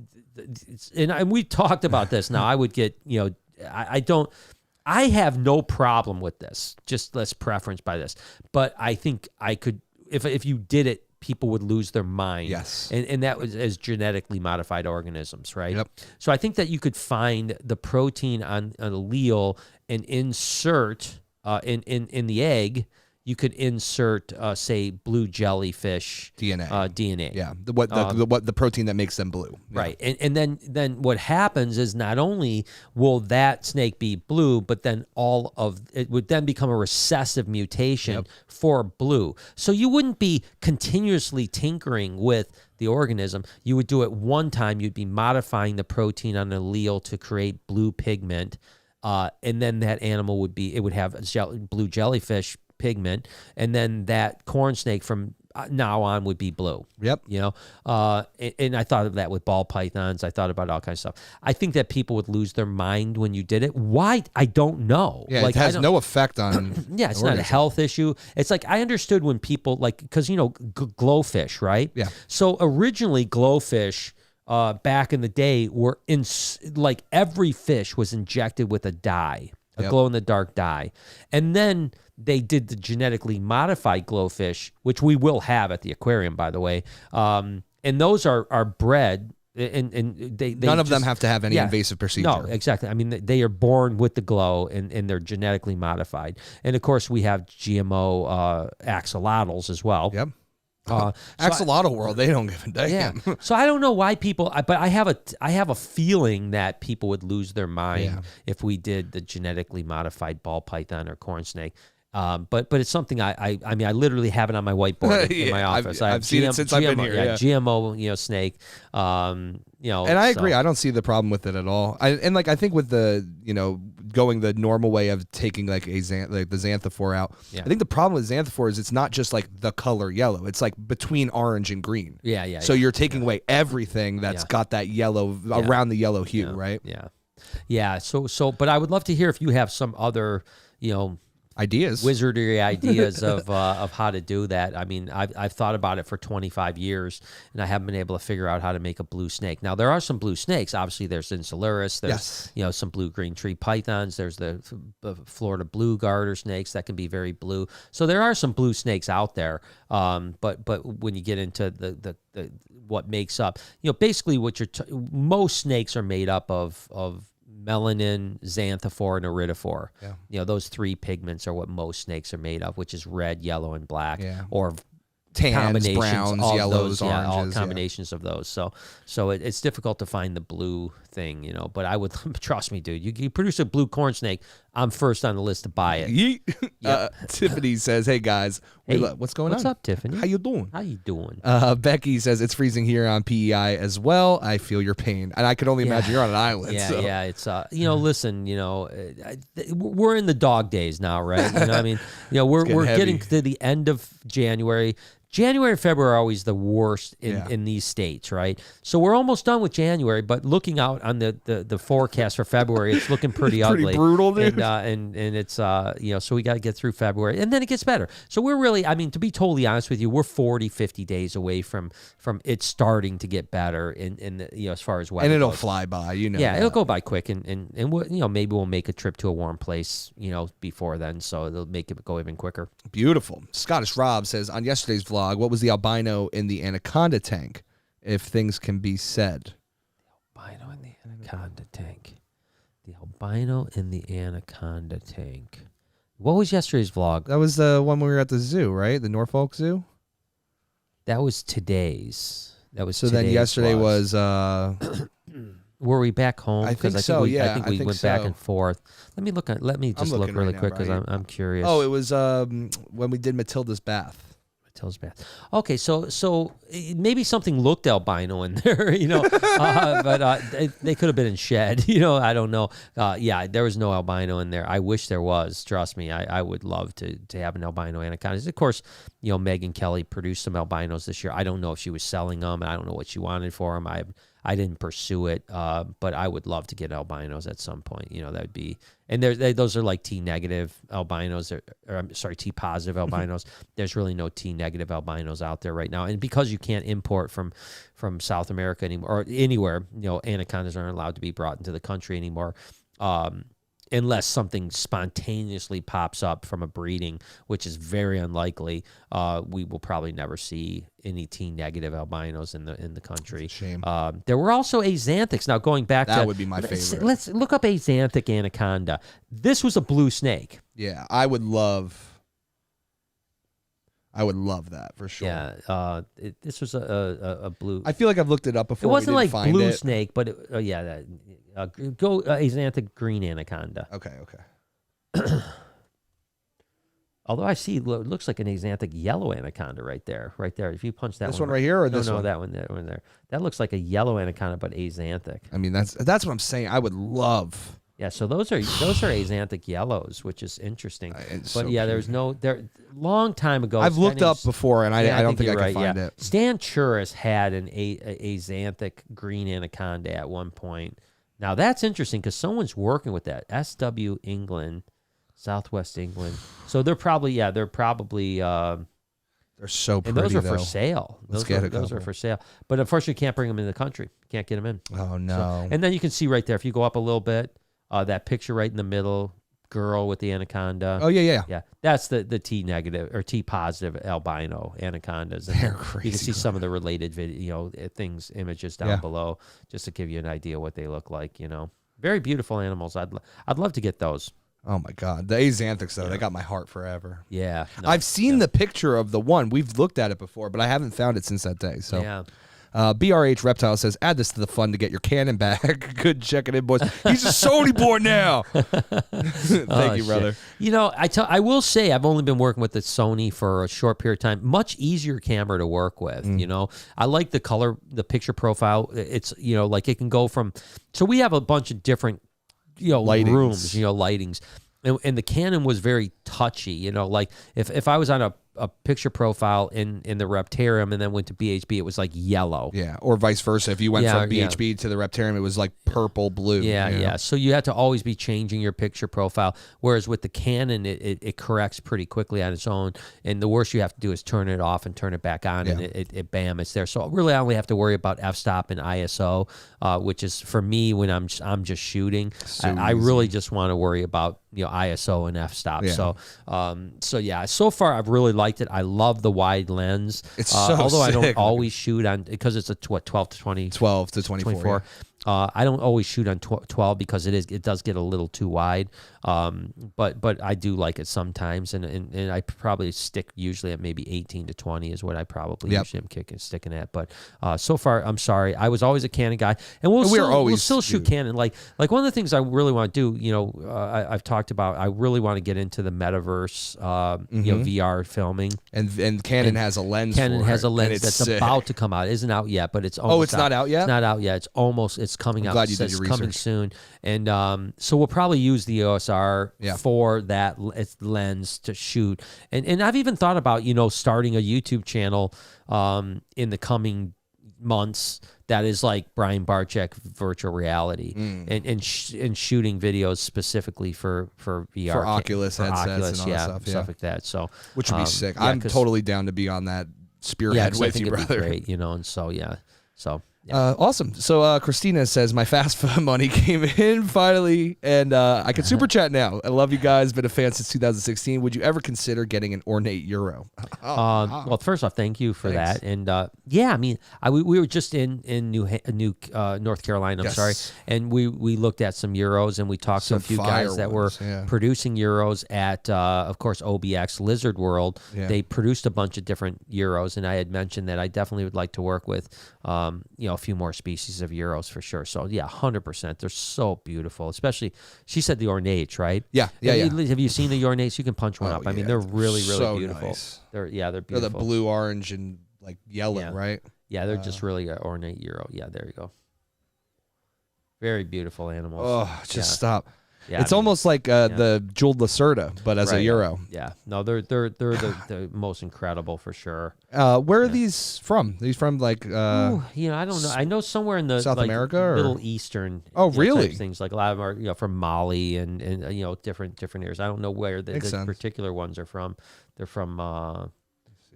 and we talked about this. Now I would get, I have no problem with this. Just let's preference by this. But I think I could, if you did it, people would lose their mind. Yes. And that was as genetically modified organisms, right? Yep. So I think that you could find the protein on an allele and insert in the egg. You could insert, say, blue jellyfish DNA. DNA. Yeah, the protein that makes them blue. Yeah. Right, and then what happens is not only will that snake be blue, but then all of it would then become a recessive mutation for blue. So you wouldn't be continuously tinkering with the organism. You would do it one time. You'd be modifying the protein on an allele to create blue pigment, and then that animal would have blue jellyfish pigment, and then that corn snake from now on would be blue. Yep. And I thought of that with ball pythons. I thought about all kinds of stuff. I think that people would lose their mind when you did it. Why? I don't know. Yeah, it has no effect on. Yeah, it's not a health issue. It's like I understood when people because glowfish, right? Yeah. So originally glowfish, back in the day, were like every fish was injected with a dye, a glow-in-the-dark dye, and then they did the genetically modified glowfish, which we will have at the aquarium, by the way. And those are bred, and they none of them have to have any invasive procedure. No, exactly. I mean, they are born with the glow, and they're genetically modified. And of course, we have GMO axolotls as well. Yep. Axolotl world, they don't give a damn. Yeah. So I don't know why people, but I have a feeling that people would lose their mind if we did the genetically modified ball python or corn snake. But it's something I mean, I literally have it on my whiteboard in my office. I've seen it since I've been here. Yeah. GMO, snake. And I agree. I don't see the problem with it at all. I think with the going the normal way of taking like the xanthophore out. Yeah. I think the problem with xanthophore is it's not just like the color yellow. It's like between orange and green. Yeah. So you're taking away everything that's got that yellow around the yellow hue, right? Yeah. So, but I would love to hear if you have some other wizardry ideas of how to do that. I mean, I've thought about it for 25 years, and I haven't been able to figure out how to make a blue snake. Now, there are some blue snakes. Obviously, there's Insularis. There's some blue-green tree pythons. There's the Florida blue garter snakes that can be very blue. So there are some blue snakes out there. But when you get into the what makes up, basically what most snakes are made up of melanin, xanthophore, and iridophore. Yeah. Those three pigments are what most snakes are made of, which is red, yellow, and black, or tans, browns, yellows, oranges, all combinations of those. So it's difficult to find the blue thing, but I would trust me, dude. You produce a blue corn snake, I'm first on the list to buy it. Yeet. Tiffany says, "Hey guys, what's going on? What's up, Tiffany? How you doing? Becky says it's freezing here on PEI as well. I feel your pain, and I can only imagine you're on an island. Yeah. It's listen, we're in the dog days now, right? I mean, we're getting to the end of January. January and February are always the worst in these states, right? So we're almost done with January, but looking out on the forecast for February, it's looking pretty ugly. Pretty brutal, dude. And it's, so we got to get through February, and then it gets better. So we're really, I mean, to be totally honest with you, we're 40, 50 days away from it starting to get better in as far as weather and it'll goes. Fly by, Yeah, it'll go by quick, and we'll, maybe we'll make a trip to a warm place, before then, so it'll make it go even quicker. Beautiful. Scottish Rob says, on yesterday's vlog, what was the albino in the anaconda tank, if things can be said? The albino in the anaconda tank. The albino in the anaconda tank. What was yesterday's vlog? That was the one when we were at the zoo, right? The Norfolk Zoo? That was today's. Then yesterday was... Were we back home? I think so. I think we went back and forth. Let me just look really quick because I'm curious. Oh, it was when we did Matilda's bath. Okay, so maybe something looked albino in there, but they could have been in shed, I don't know. There was no albino in there. I wish there was. Trust me, I would love to have an albino anaconda. Of course, Megan Kelly produced some albinos this year. I don't know if she was selling them. I don't know what she wanted for them. I I didn't pursue it, but I would love to get albinos at some point. You know, that would be, and those are like T negative albinos, or I'm sorry, T positive albinos. There's really no T negative albinos out there right now, and because you can't import from South America anymore or anywhere, you know, anacondas aren't allowed to be brought into the country anymore. Unless something spontaneously pops up from a breeding, which is very unlikely, we will probably never see any T negative albinos in the country. That's a shame. There were also axanthics. Now going back that to would be my favorite. Let's look up axanthic anaconda. This was a blue snake. Yeah, I would love that for sure. Yeah, this was a blue. I feel like I've looked it up before. It wasn't like blue it. snake, but go axanthic green anaconda. Okay. Although I see, it looks like an axanthic yellow anaconda right there. If you punch that this one right here, or this one? No, that one there. That looks like a yellow anaconda, but axanthic. I mean, that's what I'm saying. I would love. Yeah, so those are axanthic yellows, which is interesting. But so yeah, cute. there long time ago. I've looked up before, and I don't think I can find it. Stan Churis had an axanthic green anaconda at one point. Now that's interesting because someone's working with that. SW England, Southwest England. So they're probably they're so pretty. And those are though. for sale. Those are for sale. But unfortunately, you can't bring them in the country. Can't get them in. Oh no! And then you can see right there if you go up a little bit, that picture right in the middle, girl with the anaconda. Oh yeah. That's the T negative or T positive albino anacondas. And they're crazy. You can see some of the related images down below, just to give you an idea what they look like. You know, very beautiful animals. I'd love to get those. Oh my God, the axanthics though, they got my heart forever. Yeah, I've seen the picture of the one. We've looked at it before, but I haven't found it since that day. So yeah. BRH Reptile says, add this to the fun to get your cannon back. Good checking in, boys. He's a Sony boy now. Thank you, brother. Shit. You know, I will say I've only been working with the Sony for a short period of time. Much easier camera to work with. You know, I like the color, the picture profile. It's, you know, like it can go from. So we have a bunch of different, you know, rooms, you know, lightings. And the Canon was very touchy, you know, like if I was on a picture profile in the Reptarium and then went to BHB, it was like yellow. Yeah, or vice versa. If you went from BHB to the Reptarium, it was like purple, blue. Yeah, you know? yeah. So you have to always be changing your picture profile. Whereas with the Canon, it corrects pretty quickly on its own. And the worst you have to do is turn it off and turn it back on, and it bam, it's there. So really, I only have to worry about f-stop and ISO, which is for me when I'm just shooting. So I really just want to worry about, you know, ISO and f-stop. Yeah. So yeah. So far, I've really liked it. I love the wide lens. It's so although sick. I don't always shoot on, because it's a 12 to 20, 12 to 24. I don't always shoot on 12 because it does get a little too wide. But I do like it sometimes, and I probably stick usually at maybe 18 to 20 is what I probably usually am sticking at. But so far, I'm sorry. I was always a Canon guy, and we'll still shoot Canon. Like one of the things I really want to do, you know, I've talked about. I really want to get into the metaverse, you know, VR filming. And Canon has a lens. Canon has a lens that's sick. About to come out. It isn't out yet, but it's almost. Oh, it's not out yet. It's not out yet. It's almost. It's coming out. Glad you did your research. Coming soon, and so we'll probably use the OSR for that lens to shoot. And I've even thought about, you know, starting a YouTube channel in the coming months that is like Brian Barczyk virtual reality and shooting videos specifically for VR, for Oculus headsets and all that stuff like that. So which would be sick. I'm totally down to be on that spearhead with you, brother. Great, you know, and so so. Awesome. So Christina says, my fast food money came in finally, and I can super chat now. I love you guys. Been a fan since 2016. Would you ever consider getting an ornate euro? Well, first off, thank you for that. And I mean, we were just in North Carolina. I'm sorry, and we looked at some euros, and we talked to a few guys that were producing euros at, of course, OBX Lizard World. They produced a bunch of different euros, and I had mentioned that I definitely would like to work with, you know, a few more species of euros for sure. So yeah, 100%. They're so beautiful. Especially, she said the ornates, right? Yeah. Have you seen the ornates? You can punch one up. I mean, they're really, really so beautiful. Nice. They're beautiful. They're the blue, orange, and like yellow, right? Yeah, they're just really ornate euro. Yeah, there you go. Very beautiful animals. Oh, just stop. Yeah, It's almost like the Jeweled Lacerda, but as a Euro. Yeah. No, they're the most incredible for sure. Where are these from? These from like Ooh, I don't know. I know somewhere in the South America or Middle Eastern. Oh, really? Type things like a lot of them are from Mali and different areas. I don't know where the particular ones are from. They're from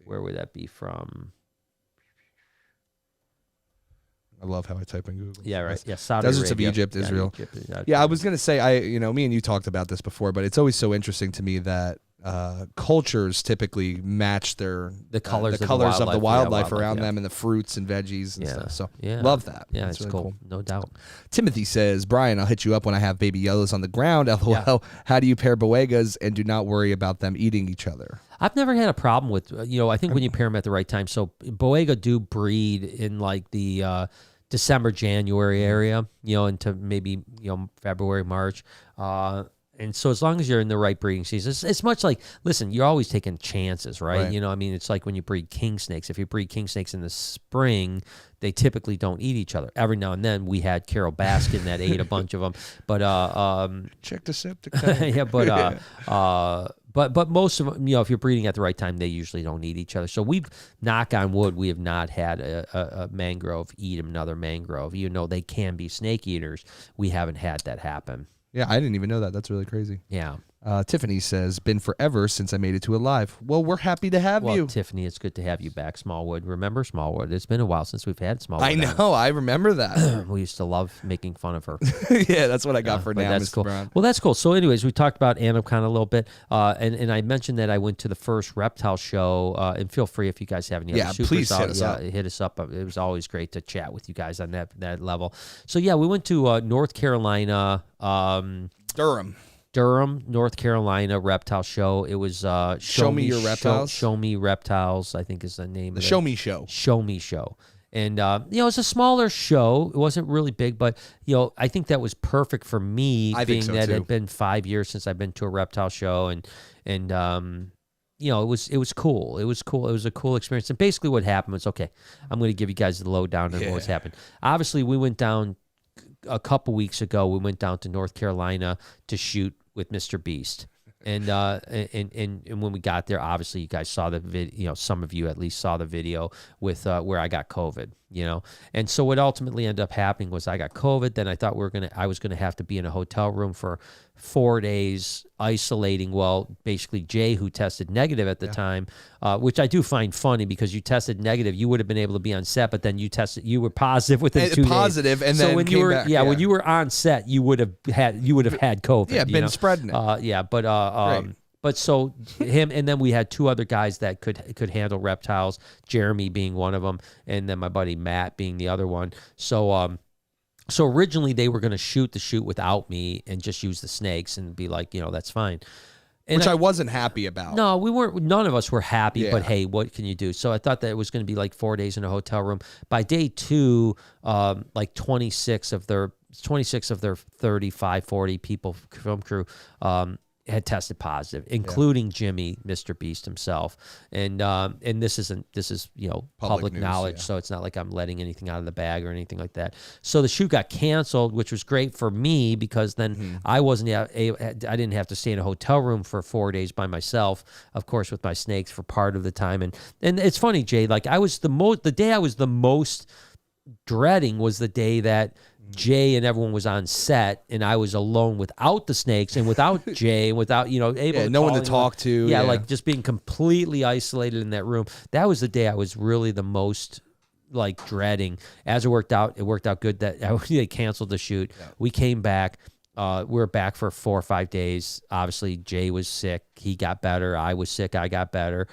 where would that be from? I love how I type in Google. Yeah, right. Yeah, Saudi Deserts Arabia. of Egypt, Israel. Yeah, I was gonna say me and you talked about this before, but it's always so interesting to me that cultures typically match the colors of the wildlife around them and the fruits and veggies and stuff. So love that. Yeah, That's it's really cool. No doubt. Timothy says, Brian, I'll hit you up when I have baby yellows on the ground. LOL. Yeah. How do you pair boegas and do not worry about them eating each other? I've never had a problem with, I think when you pair them at the right time. So boega do breed in like the December, January area, into maybe, February, March. And so as long as you're in the right breeding season, it's much like, listen, you're always taking chances, right? It's like when you breed king snakes. If you breed king snakes in the spring, they typically don't eat each other. Every now and then we had Carol Baskin that ate a bunch of them. But check the septic tank. Yeah, but most of them, if you're breeding at the right time, they usually don't eat each other. So knock on wood, we have not had a mangrove eat another mangrove. Even though they can be snake eaters, we haven't had that happen. Yeah, I didn't even know that. That's really crazy. Yeah. Tiffany says, been forever since I made it to Alive. Well, we're happy to have you. Tiffany, it's good to have you back, Smallwood. Remember Smallwood? It's been a while since we've had Smallwood. I know. I remember that. We used to love making fun of her. Yeah, that's what I got for now, that's Mr. cool. Brown. Well, that's cool. So anyways, we talked about Anaconda a little bit, and I mentioned that I went to the first Reptile show, and feel free if you guys have any other supers, please hit us up. Hit us up. It was always great to chat with you guys on that level. So yeah, we went to North Carolina, Durham, North Carolina Reptile Show. It was Show Me Your Reptiles. Show Me Reptiles, I think is the name. The Show Me Show. Show Me Show. And it's a smaller show. It wasn't really big, but I think that was perfect for me. I think so, that too. It had been 5 years since I've been to a reptile show, and it was cool. It was cool. It was a cool experience. And basically, what happened was, okay, I'm going to give you guys the lowdown on what's happened. Obviously, we went down a couple weeks ago. We went down to North Carolina to shoot with Mr. Beast. And when we got there, obviously you guys saw the video, some of you at least saw the video with where I got COVID, And so what ultimately ended up happening was I got COVID. Then I thought I was gonna have to be in a hotel room for 4 days isolating. Well, basically Jay, who tested negative at the time, which I do find funny because you tested negative, you would have been able to be on set, but then you were positive within 2 days. Positive, and so then when came you were back, when you were on set, you would have had COVID. Yeah, been spreading it. But so him, and then we had 2 other guys that could handle reptiles, Jeremy being one of them, and then my buddy Matt being the other one. So originally they were going to shoot the shoot without me and just use the snakes and be like, that's fine. And which I wasn't happy about. No, we weren't. None of us were happy, but hey, what can you do? So I thought that it was going to be like 4 days in a hotel room. By day 2, like 26 of their 35, 40 people, film crew, had tested positive, including Jimmy, Mr. Beast himself. And this is public news, knowledge, so it's not like I'm letting anything out of the bag or anything like that. So the shoot got canceled, which was great for me because then I didn't have to stay in a hotel room for 4 days by myself, of course, with my snakes for part of the time. And it's funny, Jay, like the day I was the most dreading was the day that Jay and everyone was on set, and I was alone without the snakes and without Jay and without able to no one to talk to. Yeah, like just being completely isolated in that room. That was the day I was really the most like dreading. As it worked out good that they canceled the shoot. Yeah. We came back. We were back for 4 or 5 days. Obviously, Jay was sick. He got better. I was sick. I got better.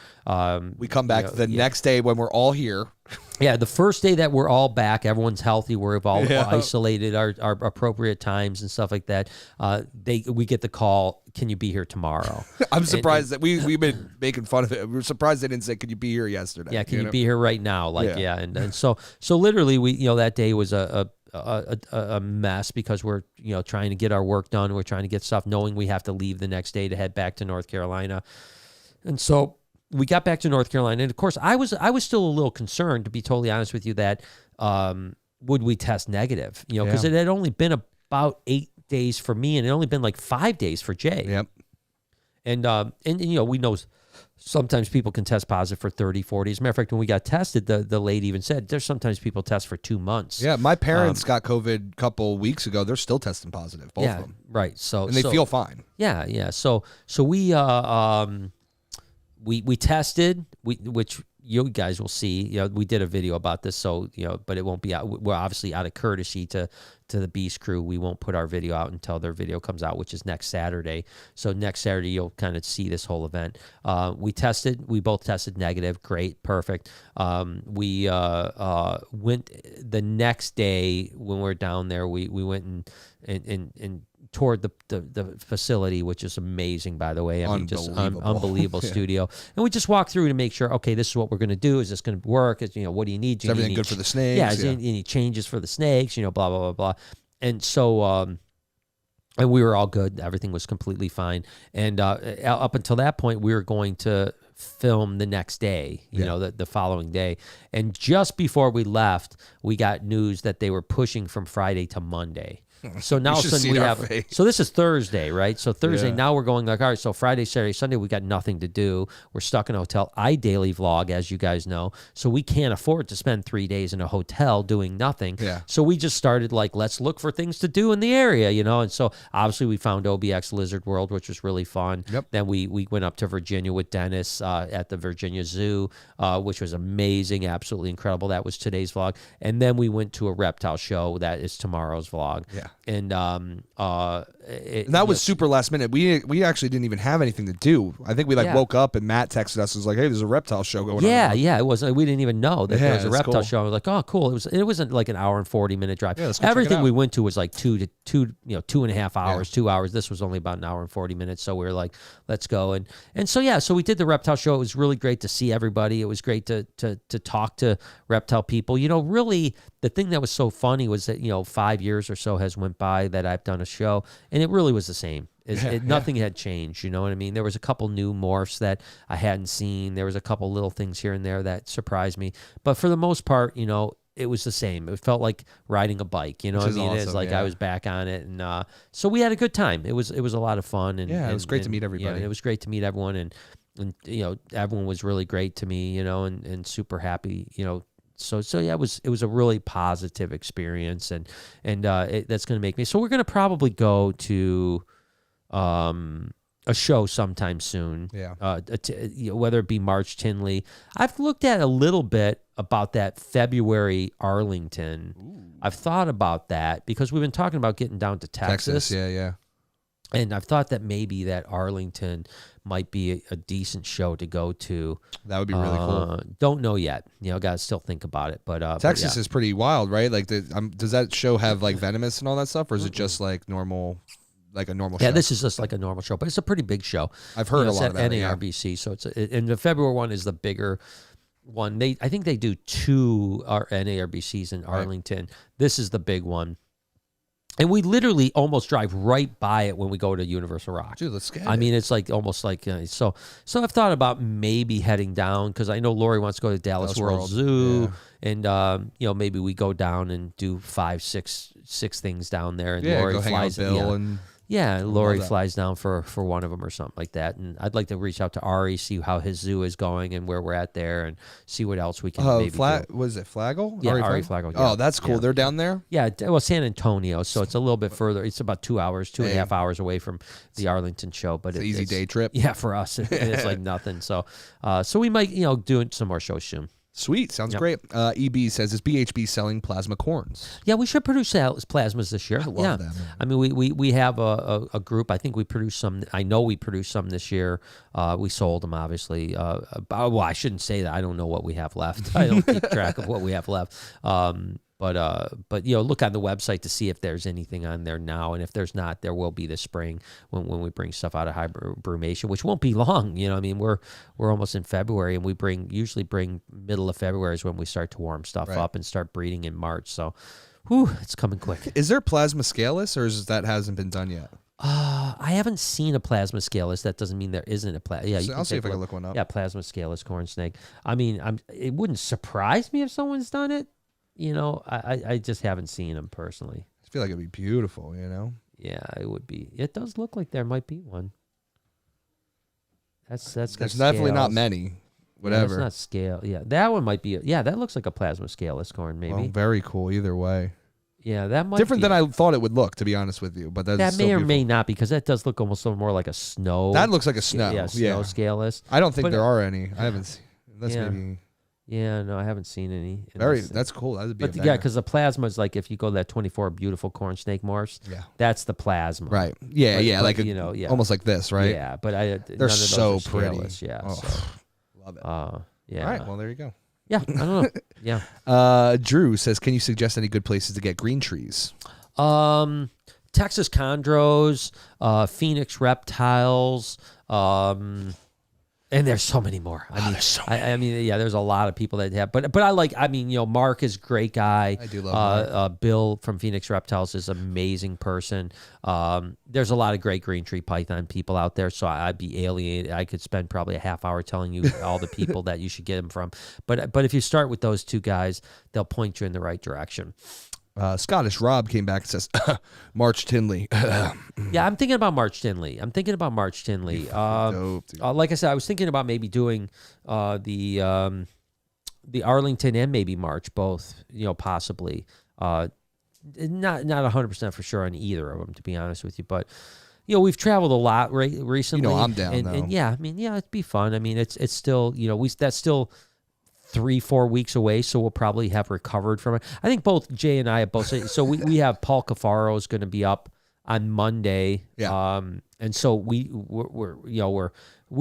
We come back the next day when we're all here. Yeah, the first day that we're all back, everyone's healthy. We've all isolated our appropriate times and stuff like that. We get the call, can you be here tomorrow? I'm surprised that we've been making fun of it. We were surprised they didn't say, could you be here yesterday? Yeah, can you be here right now? And so literally we that day was a mess because we're trying to get our work done. We're trying to get stuff, knowing we have to leave the next day to head back to North Carolina. And so we got back to North Carolina, and of course I was still a little concerned, to be totally honest with you, that would we test negative? Because it had only been about days for me, and it only been like 5 days for Jay. Yep. And we know sometimes people can test positive for 30, 40. As a matter of fact, when we got tested, the lady even said there's sometimes people test for 2 months. Yeah, my parents got COVID a couple weeks ago. They're still testing positive, both of them. Right. And they feel fine. Yeah. So we tested, which you guys will see. We did a video about this, so but it won't be out. We're obviously out of courtesy to the Beast crew. We won't put our video out until their video comes out, which is next Saturday. So next Saturday you'll kind of see this whole event. We both tested negative. Great, perfect. We went the next day when we were down there. We went and toured the facility, which is amazing, by the way. I mean, just unbelievable studio. And we just walked through to make sure, okay, this is what we're going to do. Is this going to work? What do you need? Is everything good for the snakes? Yeah, is any changes for the snakes? Blah, blah, blah, blah. And so, and we were all good. Everything was completely fine. And up until that point, we were going to film the next day, the following day. And just before we left, we got news that they were pushing from Friday to Monday. So now all of a sudden we have, so this is Thursday, right? So Thursday, now we're going like, all right, so Friday, Saturday, Sunday, we got nothing to do. We're stuck in a hotel. I daily vlog, as you guys know. So we can't afford to spend 3 days in a hotel doing nothing. Yeah. So we just started like, let's look for things to do in the area, And so obviously we found OBX Lizard World, which was really fun. Yep. Then we went up to Virginia with Dennis at the Virginia Zoo, which was amazing, absolutely incredible. That was today's vlog. And then we went to a reptile show. That is tomorrow's vlog. Yeah. And and that was super last minute. We actually didn't even have anything to do. I think we woke up and Matt texted us and was like, "Hey, there's a reptile show going on." Yeah, it was. We didn't even know that there was a reptile cool. show. I was like, "Oh, cool." It wasn't like an hour and 40-minute drive. Yeah, let's go everything we went to was like 2.5 hours, 2 hours. This was only about an hour and 40 minutes. So we were like, "Let's go." And so we did the reptile show. It was really great to see everybody. It was great to talk to reptile people. Really, the thing that was so funny was that 5 years or so has went by that I've done a show, and it really was the same. Nothing had changed, you know what I mean? There was a couple new morphs that I hadn't seen. There was a couple little things here and there that surprised me. But for the most part, it was the same. It felt like riding a bike, what I mean? Awesome, it's like I was back on it. And so we had a good time. It was a lot of fun. And, it was great to meet everybody. It was great to meet everyone. And everyone was really great to me, and super happy, So yeah, it was a really positive experience, and that's going to make me. So we're going to probably go to a show sometime soon. Yeah. Whether it be March Tinley. I've looked at a little bit about that February Arlington. Ooh. I've thought about that because we've been talking about getting down to Texas. Yeah. And I've thought that maybe that Arlington might be a decent show to go to. That would be really cool. Don't know yet. Got to still think about it. But Texas is pretty wild, right? Like, does that show have like venomous and all that stuff, or is it just like normal, like a normal show? Yeah, this is just like a normal show, but it's a pretty big show. I've heard a lot about NARBC, so and the February one is the bigger one. I think they do 2 NARBCs in Arlington. Right. This is the big one. And we literally almost drive right by it when we go to Universal Rock. Dude, let's get it. I mean, it's like almost like so. I've thought about maybe heading down because I know Lori wants to go to Dallas World Zoo, and maybe we go down and do 5, 6 things down there. And Lori go hang out with Bill and. Yeah, Lori flies down for one of them or something like that. And I'd like to reach out to Ari, see how his zoo is going and where we're at there, and see what else we can maybe do. Was it Flagel? Yeah, Ari Flagel. Yeah. Oh, that's cool. Yeah. They're down there? Yeah, well, San Antonio, so it's a little bit further. It's about 2 hours, 2.5 hours away from the Arlington show. But it's an easy day trip. Yeah, for us, it's like nothing. So we might, do some more shows soon. Sweet. Sounds great. EB says, is BHB selling plasma corns? Yeah, we should produce plasmas this year. I love that, man. I mean, we have a group. I think we produced some. I know we produced some this year. We sold them, obviously. Well, I shouldn't say that. I don't know what we have left. I don't keep track of what we have left. But look on the website to see if there's anything on there now, and if there's not, there will be this spring when we bring stuff out of hibernation, which won't be long. I mean, we're almost in February, and we usually bring middle of February is when we start to warm stuff up and start breeding in March. So, it's coming quick. Is there plasma scaleless, or that hasn't been done yet? I haven't seen a plasma scaleless. That doesn't mean there isn't a plasma. Yeah, I'll see if I can look one up. Yeah, plasma scaleless corn snake. I mean, it wouldn't surprise me if someone's done it. I just haven't seen them personally. I feel like it'd be beautiful, Yeah, it would be. It does look like there might be one. That's There's definitely not many. Whatever. Yeah, that's not scale. Yeah, that one might be. That looks like a plasma scaleless corn, maybe. Well, very cool either way. Yeah, that might different be than I thought it would look, to be honest with you. But that may or may not, because that does look almost more like a snow. That looks like a snow. Yeah, snow scaleless. I don't think there are any. I haven't seen. That's maybe. Yeah, no, I haven't seen any. That's cool. That'd be. But yeah, because the plasma is like if you go to that 24 beautiful corn snake morphs. Yeah, that's the plasma. Right. Yeah, but, like almost like this, right? Yeah, but they're so pretty. Yeah, love it. Yeah. All right. Well, there you go. Yeah, I don't know. Yeah. Drew says, "Can you suggest any good places to get green trees?" Texas chondros, Phoenix reptiles, and there's so many more. I mean, there's a lot of people that have, but I like. I mean, Mark is a great guy. I do love Mark. Bill from Phoenix Reptiles is an amazing person. There's a lot of great green tree python people out there, so I'd be alienated. I could spend probably a half hour telling you all the people that you should get them from. But if you start with those two guys, they'll point you in the right direction. Scottish Rob came back and says, March Tinley. Yeah, I'm thinking about March Tinley. Dope, like I said, I was thinking about maybe doing the Arlington and maybe March, both, possibly. Not 100% for sure on either of them, to be honest with you. But, we've traveled a lot recently. I'm down, and yeah, I mean, it'd be fun. I mean, it's still, that's still 3-4 weeks away, so we'll probably have recovered from it. I think both Jay and I have both said, so we have Paul Cafaro is going to be up on Monday. Yeah. And so we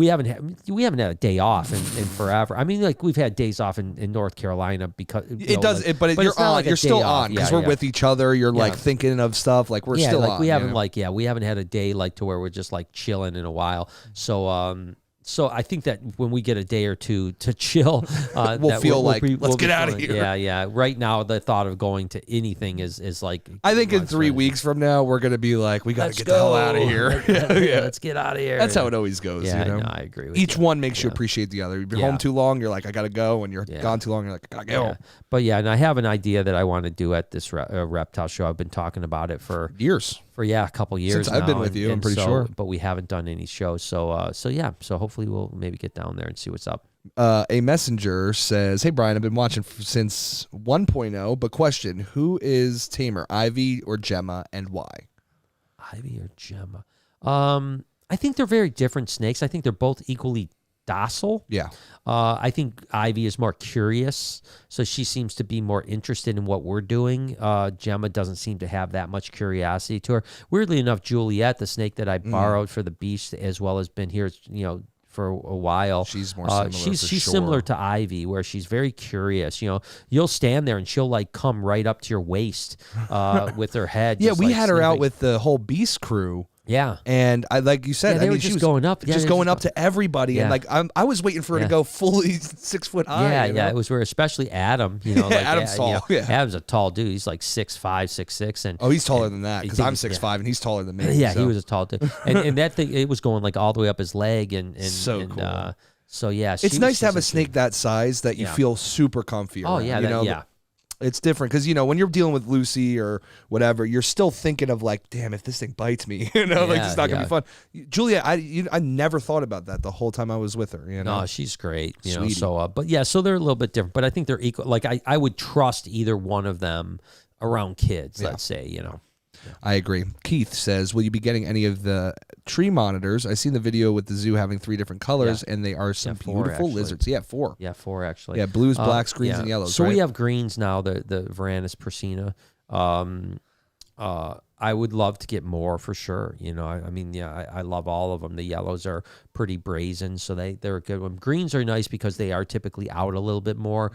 haven't had a day off in forever. I mean, like we've had days off in North Carolina because but you're on. You're still on because we're with each other. You're like thinking of stuff. Like we're still on. We haven't had a day like to where we're just like chilling in a while. So I think that when we get a day or two to chill, we'll feel like let's get out of here. Yeah. Right now, the thought of going to anything is like. I think in 3 weeks from now, we're gonna be like, we gotta get the hell out of here. Let's get out of here. That's how it always goes. Yeah, no, I agree. With Each one makes you appreciate the other. You've been home too long, you're like, I gotta go, and you're gone too long, you're like, I gotta go. But and I have an idea that I want to do at this reptile show. I've been talking about it for years. A couple years since I've been with you, I'm pretty sure. But we haven't done any shows, so hopefully we'll maybe get down there and see what's up. A messenger says, "Hey Brian, I've been watching since 1.0, but question: who is tamer, Ivy or Gemma, and why?" Ivy or Gemma? I think they're very different snakes. I think they're both equally docile. Yeah. I think Ivy is more curious, so she seems to be more interested in what we're doing. Gemma doesn't seem to have that much curiosity to her. Weirdly enough, Juliet, the snake that I borrowed for the beast, as well as been here, for a while. She's more similar. She's similar to Ivy, where she's very curious. You'll stand there and she'll like come right up to your waist with her head. Yeah, we had her out with the whole beast crew. Yeah, and I like you said, they were just going up, going up to everybody, and like I was waiting for her to go fully 6 foot high. Yeah, it was where especially Adam. Adam's tall. Adam's a tall dude. He's like 6'5", 6'6", and he's taller than that because I'm 6'5", and he's taller than me. Yeah, he was a tall dude, and that thing it was going like all the way up his leg, and so cool. So yeah, it's nice to have a snake that size that you feel super comfy around. Oh yeah, It's different because when you're dealing with Lucy or whatever, you're still thinking of like, damn, if this thing bites me, like it's not gonna be fun. Julia, I never thought about that the whole time I was with her. No, she's great. So they're a little bit different, but I think they're equal. Like I would trust either one of them around kids. Let's say, Yeah. I agree. Keith says, will you be getting any of the tree monitors? I seen the video with the zoo having 3 different colors, and they are some beautiful lizards. Yeah, 4. Yeah, 4 actually. Yeah, blues, blacks, greens, and yellows. So we have greens now, the Varanus Persina. I would love to get more for sure. I love all of them. The yellows are pretty brazen, so they're a good one. Greens are nice because they are typically out a little bit more.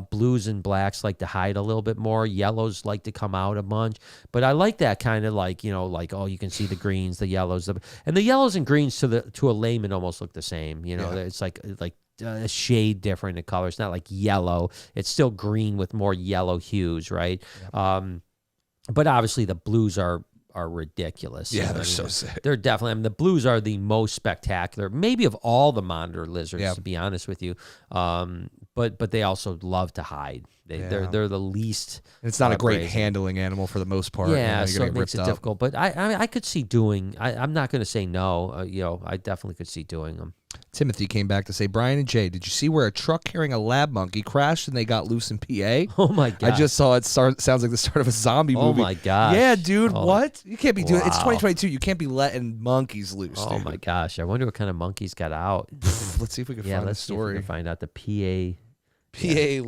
Blues and blacks like to hide a little bit more. Yellows like to come out a bunch. But I like that kind of like, you can see the greens, the yellows. And the yellows and greens to a layman almost look the same. It's like a shade different in color. It's not like yellow. It's still green with more yellow hues, right? Yep. But obviously the blues are ridiculous. Yeah, they're so sick. They're definitely, the blues are the most spectacular, maybe of all the monitor lizards, to be honest with you. but they also love to hide. They're the least. It's not a great brazen. handling animal for the most part. Yeah, you're so gonna it get makes it ripped up. difficult. But I could see doing. I'm not going to say no. I definitely could see doing them. Timothy came back to say, Brian and Jay, did you see where a truck carrying a lab monkey crashed and they got loose in PA? Oh my god! I just saw it. Sounds like the start of a zombie movie. Oh my gosh! Yeah, dude. Oh, what? You can't be doing. It's wow. 2022. You can't be letting monkeys loose. Oh dude. my gosh! I wonder what kind of monkeys got out. Let's see if we can Yeah, find the let's see if we story. can find out the PA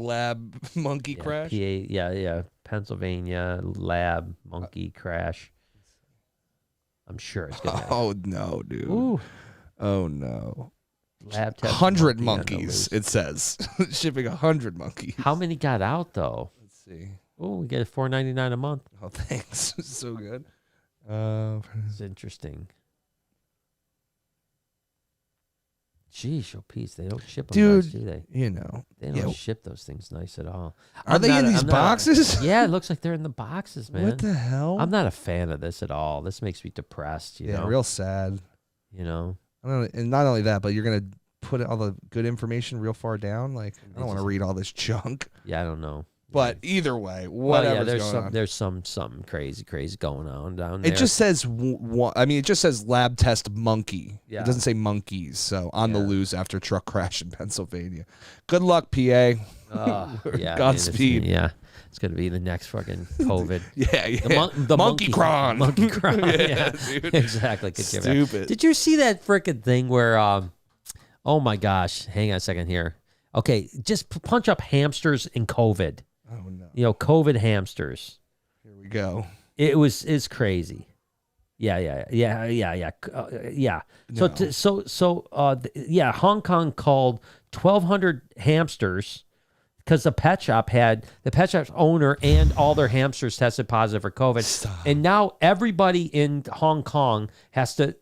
lab monkey PA. crash. Yeah. Pennsylvania lab monkey crash. I'm sure it's gonna. Oh no, dude. Ooh, Oh no. lab test 100 monkey on the monkeys. loose. It says shipping 100 monkeys. How many got out though? Let's see. Oh, we get $4.99 a month. Oh, thanks. So good. It's interesting. Geez, oh, Peace. They don't ship them Dude, nice, do they? You know. They don't ship those things nice at all. Are they in these boxes? Yeah, it looks like they're in the boxes, man. What the hell? I'm not a fan of this at all. This makes me depressed, you know? real sad. You know? And not only that, but you're gonna put all the good information real far down. Like, I don't want to read all this junk. Yeah, I don't know. But either way, Well, yeah, whatever's there's going on. something crazy going on down there. It just says it just says lab test monkey. Yeah. It doesn't say monkeys. So on the Yeah. loose after truck crash in Pennsylvania. Good luck, PA. Yeah, Godspeed. Yeah, it's gonna be the next fucking COVID. Yeah. The monkey cron. Monkey cron. Yeah, dude. Exactly. Could give that. Stupid. Did you see that frickin' thing where? Oh my gosh! Hang on a second here. Okay, just punch up hamsters in COVID. Oh no. COVID hamsters. Here we go. It's crazy. Yeah. No. Hong Kong called 1,200 hamsters because the pet shop's owner and all their hamsters tested positive for COVID. Stop. And now everybody in Hong Kong has to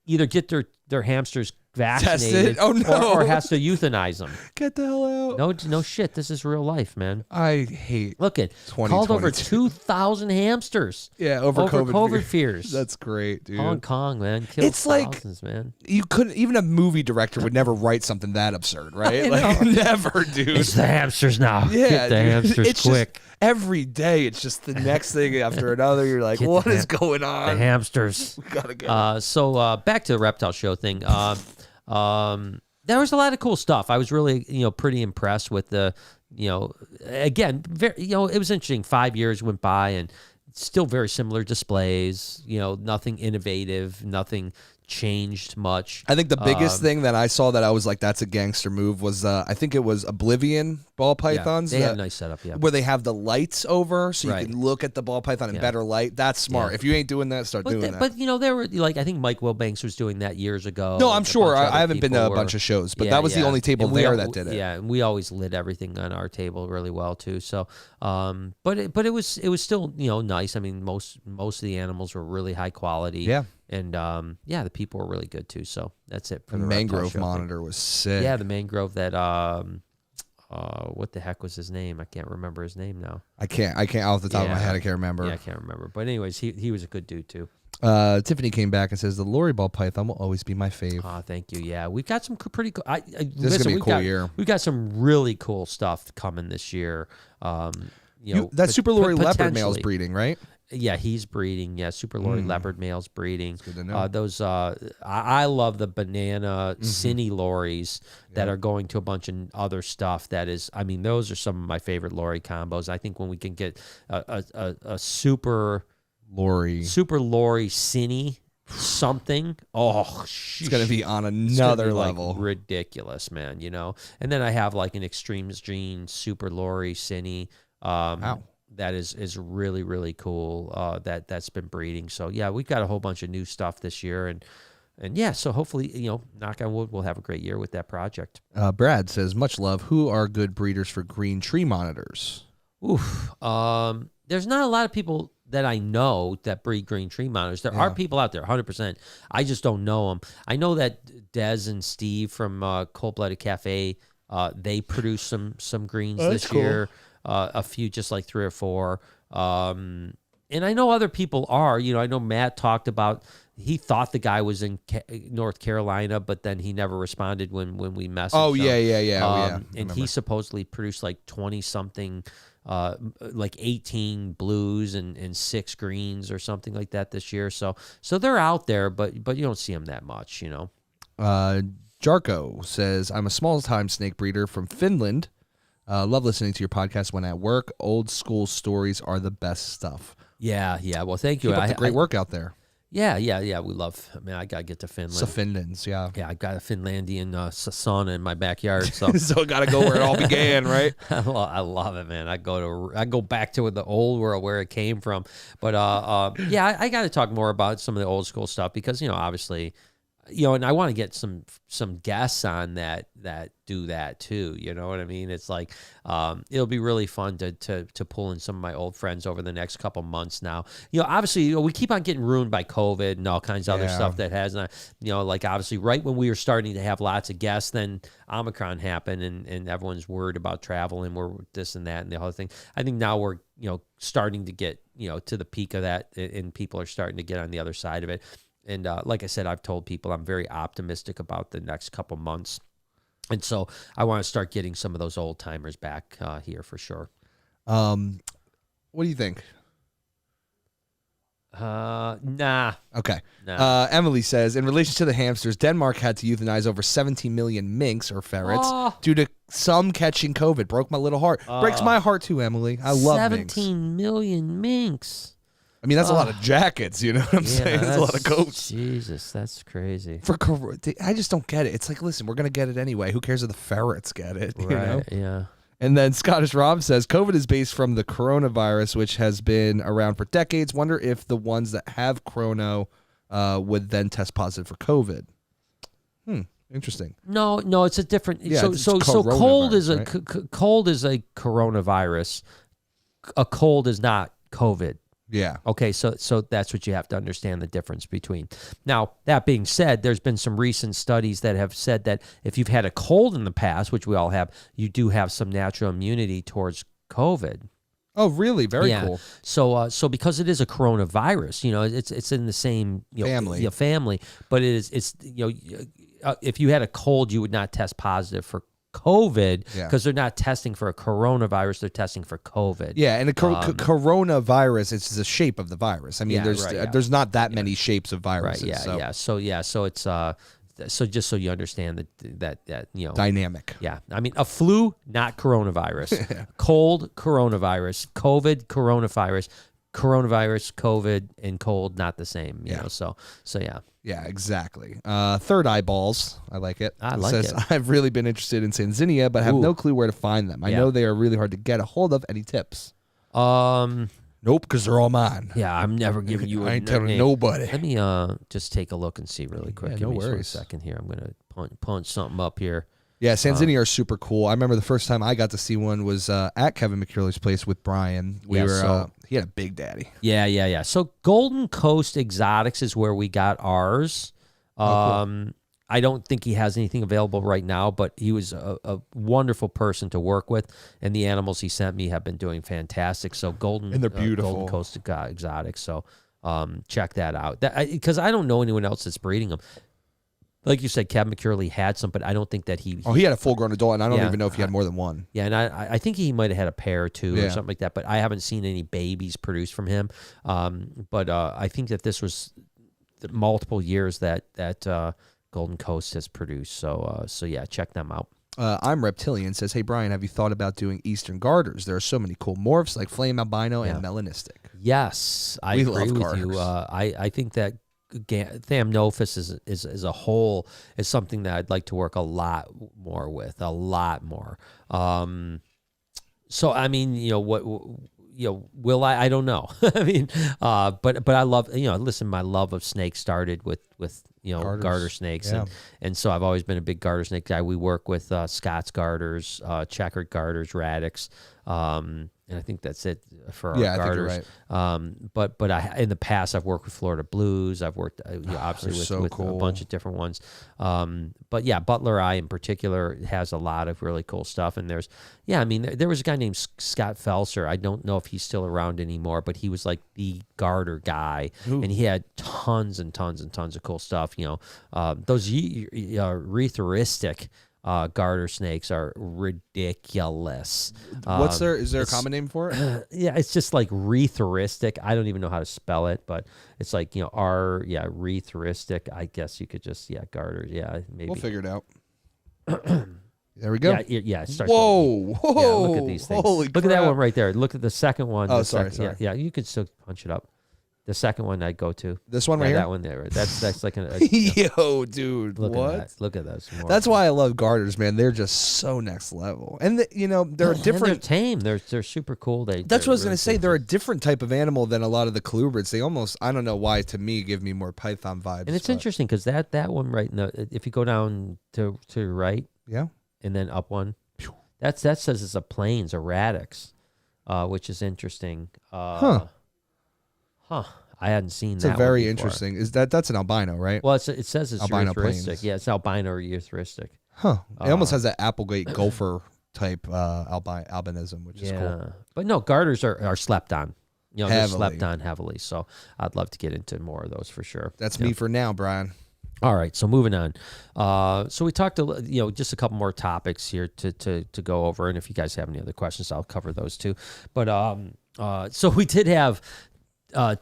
either get their hamsters vaccinated Tested? Oh, no. or has to euthanize them. Get the hell out. No shit. This is real life, man. I hate. Look at called over 2022. 2,000 hamsters. Yeah, over COVID fears. That's great, dude. Hong Kong, man. Killed It's like- thousands, man. You couldn't. Even a movie director would never write something that absurd, right? I Like know. never, dude. It's the hamsters now. Yeah, Get the dude. hamsters It's quick. Just, every day, it's just the next thing after another. You're like, Get what the is going on? The hamsters. We gotta go. So back to the reptile show thing. There was a lot of cool stuff. I was really, pretty impressed with the, again, very, it was interesting. 5 years went by and still very similar displays. Nothing innovative, nothing changed much. I think the biggest thing that I saw that I was like, that's a gangster move was I think it was Oblivion ball pythons. Yeah, they have a nice setup. Yeah. Where they have the lights over so you Right. can look at the ball python in Yeah. better light. That's smart. Yeah. If you ain't doing that, start doing that. But there were I think Mike Wilbanks was doing that years ago. No, I'm A sure. bunch of I other haven't been to a people bunch were- of shows, but Yeah, that was the yeah. only table And we there al- that did it. Yeah, and we always lit everything on our table really well too. So, but it was still nice. I mean, most of the animals were really high quality. Yeah. And the people were really good too. So that's it for The the reptile mangrove show thing. monitor was sick. Yeah, the mangrove that what the heck was his name? I can't remember his name now. I can't off the top of my Yeah. head. I can't remember. Yeah, I can't remember. But anyways, he was a good dude too. Tiffany came back and says the Lori ball python will always be my fave. Oh, thank you. Yeah, we've got some pretty cool. This is gonna be a cool year. We've got some really cool stuff coming this year. That Super Lori leopard male's potentially. breeding, right? Yeah, he's breeding. Yeah, Super Lori leopard male's breeding. Good to know. I love the banana cine lories that are going to a bunch of other stuff. That is, I mean, those are some of my favorite lori combos. I think when we can get a super Lori. lori cine something, It's gonna be on another level. ridiculous, man. And then I have like an Extreme Gene Super Lori cine. Wow. That is really, really cool. That's been breeding. So yeah, we've got a whole bunch of new stuff this year, and yeah. So hopefully, knock on wood, we'll have a great year with that project. Brad says, much love. Who are good breeders for green tree monitors? Oof. There's not a lot of people that I know that breed green tree monitors. There are people out there, 100%. I just don't know them. I know that Des and Steve from Cold Blooded Cafe, they produce some greens this cool. year. A few, just like 3 or 4. And I know other people are. I know Matt talked about he thought the guy was in North Carolina, but then he never responded when we messaged him. Yeah. And he supposedly produced like 20-something, like 18 blues and 6 greens or something like that this year. So they're out there, but you don't see them that much, Jarko says, I'm a small-time snake breeder from Finland. Love listening to your podcast when at work. Old school stories are the best stuff. Yeah. Well, thank you. Keep up the great work out there. Yeah. We love. I mean, I gotta get to Finland. So Finlands, yeah. Yeah, I got a Finlandian sauna in my backyard. So so I gotta go where it all began, right? I love it, man. I go back to the old world where it came from. But yeah, I got to talk more about some of the old school stuff because obviously. And I want to get some guests on that do that too. You know what I mean? It's like it'll be really fun to pull in some of my old friends over the next couple months now. Obviously, we keep on getting ruined by COVID and all kinds of other stuff that has not. Like obviously, right when we were starting to have lots of guests, then Omicron happened and everyone's worried about travel and we're this and that and the other thing. I think now we're starting to get to the peak of that and people are starting to get on the other side of it. And like I said, I've told people I'm very optimistic about the next couple months. And so I want to start getting some of those old timers back here for sure. What do you think? Nah. Okay. Nah. Emily says, in relation to the hamsters, Denmark had to euthanize over 17 million minks or ferrets due to some catching COVID. Broke my little heart. Breaks my heart too, Emily. I love 17 million minks. I mean, that's a lot of jackets, you know what I'm saying? That's a lot of coats. Jesus, that's crazy. I just don't get it. It's like, listen, we're going to get it anyway. Who cares if the ferrets get it? Right, you know? Yeah. And then Scottish Rob says, COVID is based from the coronavirus, which has been around for decades. Wonder if the ones that have chrono would then test positive for COVID. Interesting. No, it's a different. Yeah, so cold is a cold is a coronavirus. A cold is not COVID. Yeah. Okay, so that's what you have to understand the difference between. Now, that being said, there's been some recent studies that have said that if you've had a cold in the past, which we all have, you do have some natural immunity towards COVID. Oh, really? Very cool. So because it is a coronavirus, it's in the same family, but it's if you had a cold, you would not test positive for COVID because they're not testing for a coronavirus, they're testing for COVID. Yeah, and a coronavirus is the shape of the virus. I mean, there's not that many shapes of viruses. Right, So it's so just so you understand that dynamic. Yeah. I mean, a flu, not coronavirus. Cold, coronavirus. COVID, coronavirus, COVID, and cold, not the same. You know, so yeah. Yeah, exactly. Third Eyeballs, I like it. I like it. I've really been interested in Sanzinia, but have no clue where to find them. I know they are really hard to get a hold of. Any tips? Nope, because they're all mine. Yeah, I'm never giving you I ain't telling nobody. Let me just take a look and see really quick. Give me a second here. I'm going to punch something up here. Yeah, Sanzinia are super cool. I remember the first time I got to see one was at Kevin McCurley's place with Brian. He had a big daddy. Yeah. So Golden Coast Exotics is where we got ours. Cool. I don't think he has anything available right now, but he was a wonderful person to work with, and the animals he sent me have been doing fantastic. So and they're beautiful. Golden Coast Exotics. So check that out. Because I don't know anyone else that's breeding them. Like you said, Kevin McCurley had some, but I don't think that he had a full-grown adult, and I don't even know if he had more than one. Yeah, and I think he might have had a pair or two or something like that, but I haven't seen any babies produced from him. But I think that this was the multiple years that Golden Coast has produced. So yeah, check them out. I'm Reptilian says, hey, Brian, have you thought about doing Eastern Garters? There are so many cool morphs like Flame Albino and Melanistic. Yes, I agree with you. I think that Thamnophis is a whole is something that I'd like to work a lot more with, a lot more. So I mean, what will I don't know. I mean, but I love, listen, my love of snakes started with garter snakes, and so I've always been a big garter snake guy. We work with Scots garters, checkered garters, Radix, And I think that's it for our Yeah, I think garters. you're right. But I in the past I've worked with Florida Blues. I've worked obviously with cool. a bunch of different ones. But yeah, Butler Eye in particular has a lot of really cool stuff. And I mean there was a guy named Scott Felser. I don't know if he's still around anymore, but he was like the garter guy, and he had tons and tons and tons of cool stuff. Those Rhetheristic garter snakes are ridiculous. Is there a common name for it? Yeah, it's just like Rhetheristic. I don't even know how to spell it, but it's like, Rhetheristic. I guess you could just, garters. Yeah, maybe. We'll figure it out. There we go. Yeah. It starts Whoa. yeah, look at these things. Holy Look at that one right there. Look at the second one. Oh, sorry. Yeah, you could still punch it up. The second one I'd go to. This one right here? That one there. That's like Yo, dude. Look what? at that. Look at those. That's why I love garters, man. They're just so next level. And, they're different. They're tame. They're super cool. That's what I was going to say. They're a different type of animal than a lot of the colubrids. They almost, I don't know why, to me, give me more python vibes. And it's interesting because that one right now, if you go down to your right, yeah, and then up one, that says it's a plains, a radix, which is interesting. Huh. I hadn't seen that. It's very interesting. That's an albino, right? Well, it says it's albino eutharistic. plains. Yeah, it's albino or eutharistic. Huh. It almost has that Applegate gopher type albinism, which is cool. But no, garters are slept on. They're slept on heavily. So I'd love to get into more of those for sure. That's me for now, Brian. All right, so moving on. So we talked, just a couple more topics here to go over, and if you guys have any other questions, I'll cover those too. But so we did have.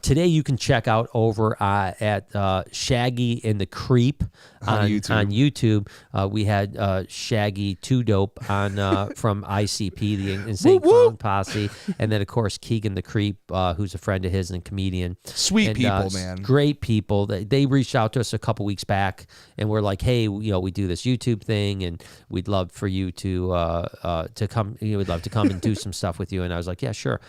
Today you can check out over at Shaggy and the Creep on YouTube. We had Shaggy 2 Dope on from ICP, the Insane Clown Posse, and then of course Keegan the Creep, who's a friend of his and comedian. Sweet people, man. Great people. They reached out to us a couple weeks back, and we're like, hey, we do this YouTube thing, and we'd love for you to come. We'd love to come and do some stuff with you. And I was like, yeah, sure.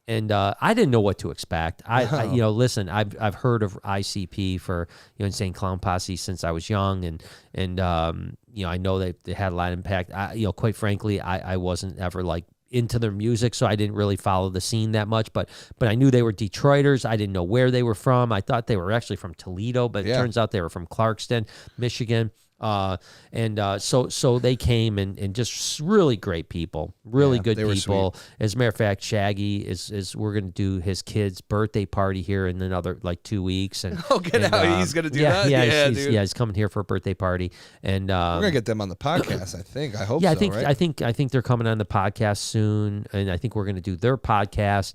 And I didn't know what to expect. Listen, I've heard of ICP for Insane Clown Posse since I was young, and I know they had a lot of impact. Quite frankly, I wasn't ever like into their music, so I didn't really follow the scene that much. But I knew they were Detroiters. I didn't know where they were from. I thought they were actually from Toledo, but it turns out they were from Clarkston, Michigan. So they came and just really great people, really good people. As a matter of fact, Shaggy is we're going to do his kid's birthday party here in another like 2 weeks. And get out! He's going to do that. Yeah, he's coming here for a birthday party, and we're going to get them on the podcast. I think. I hope. Yeah, so, I think they're coming on the podcast soon, and I think we're going to do their podcast.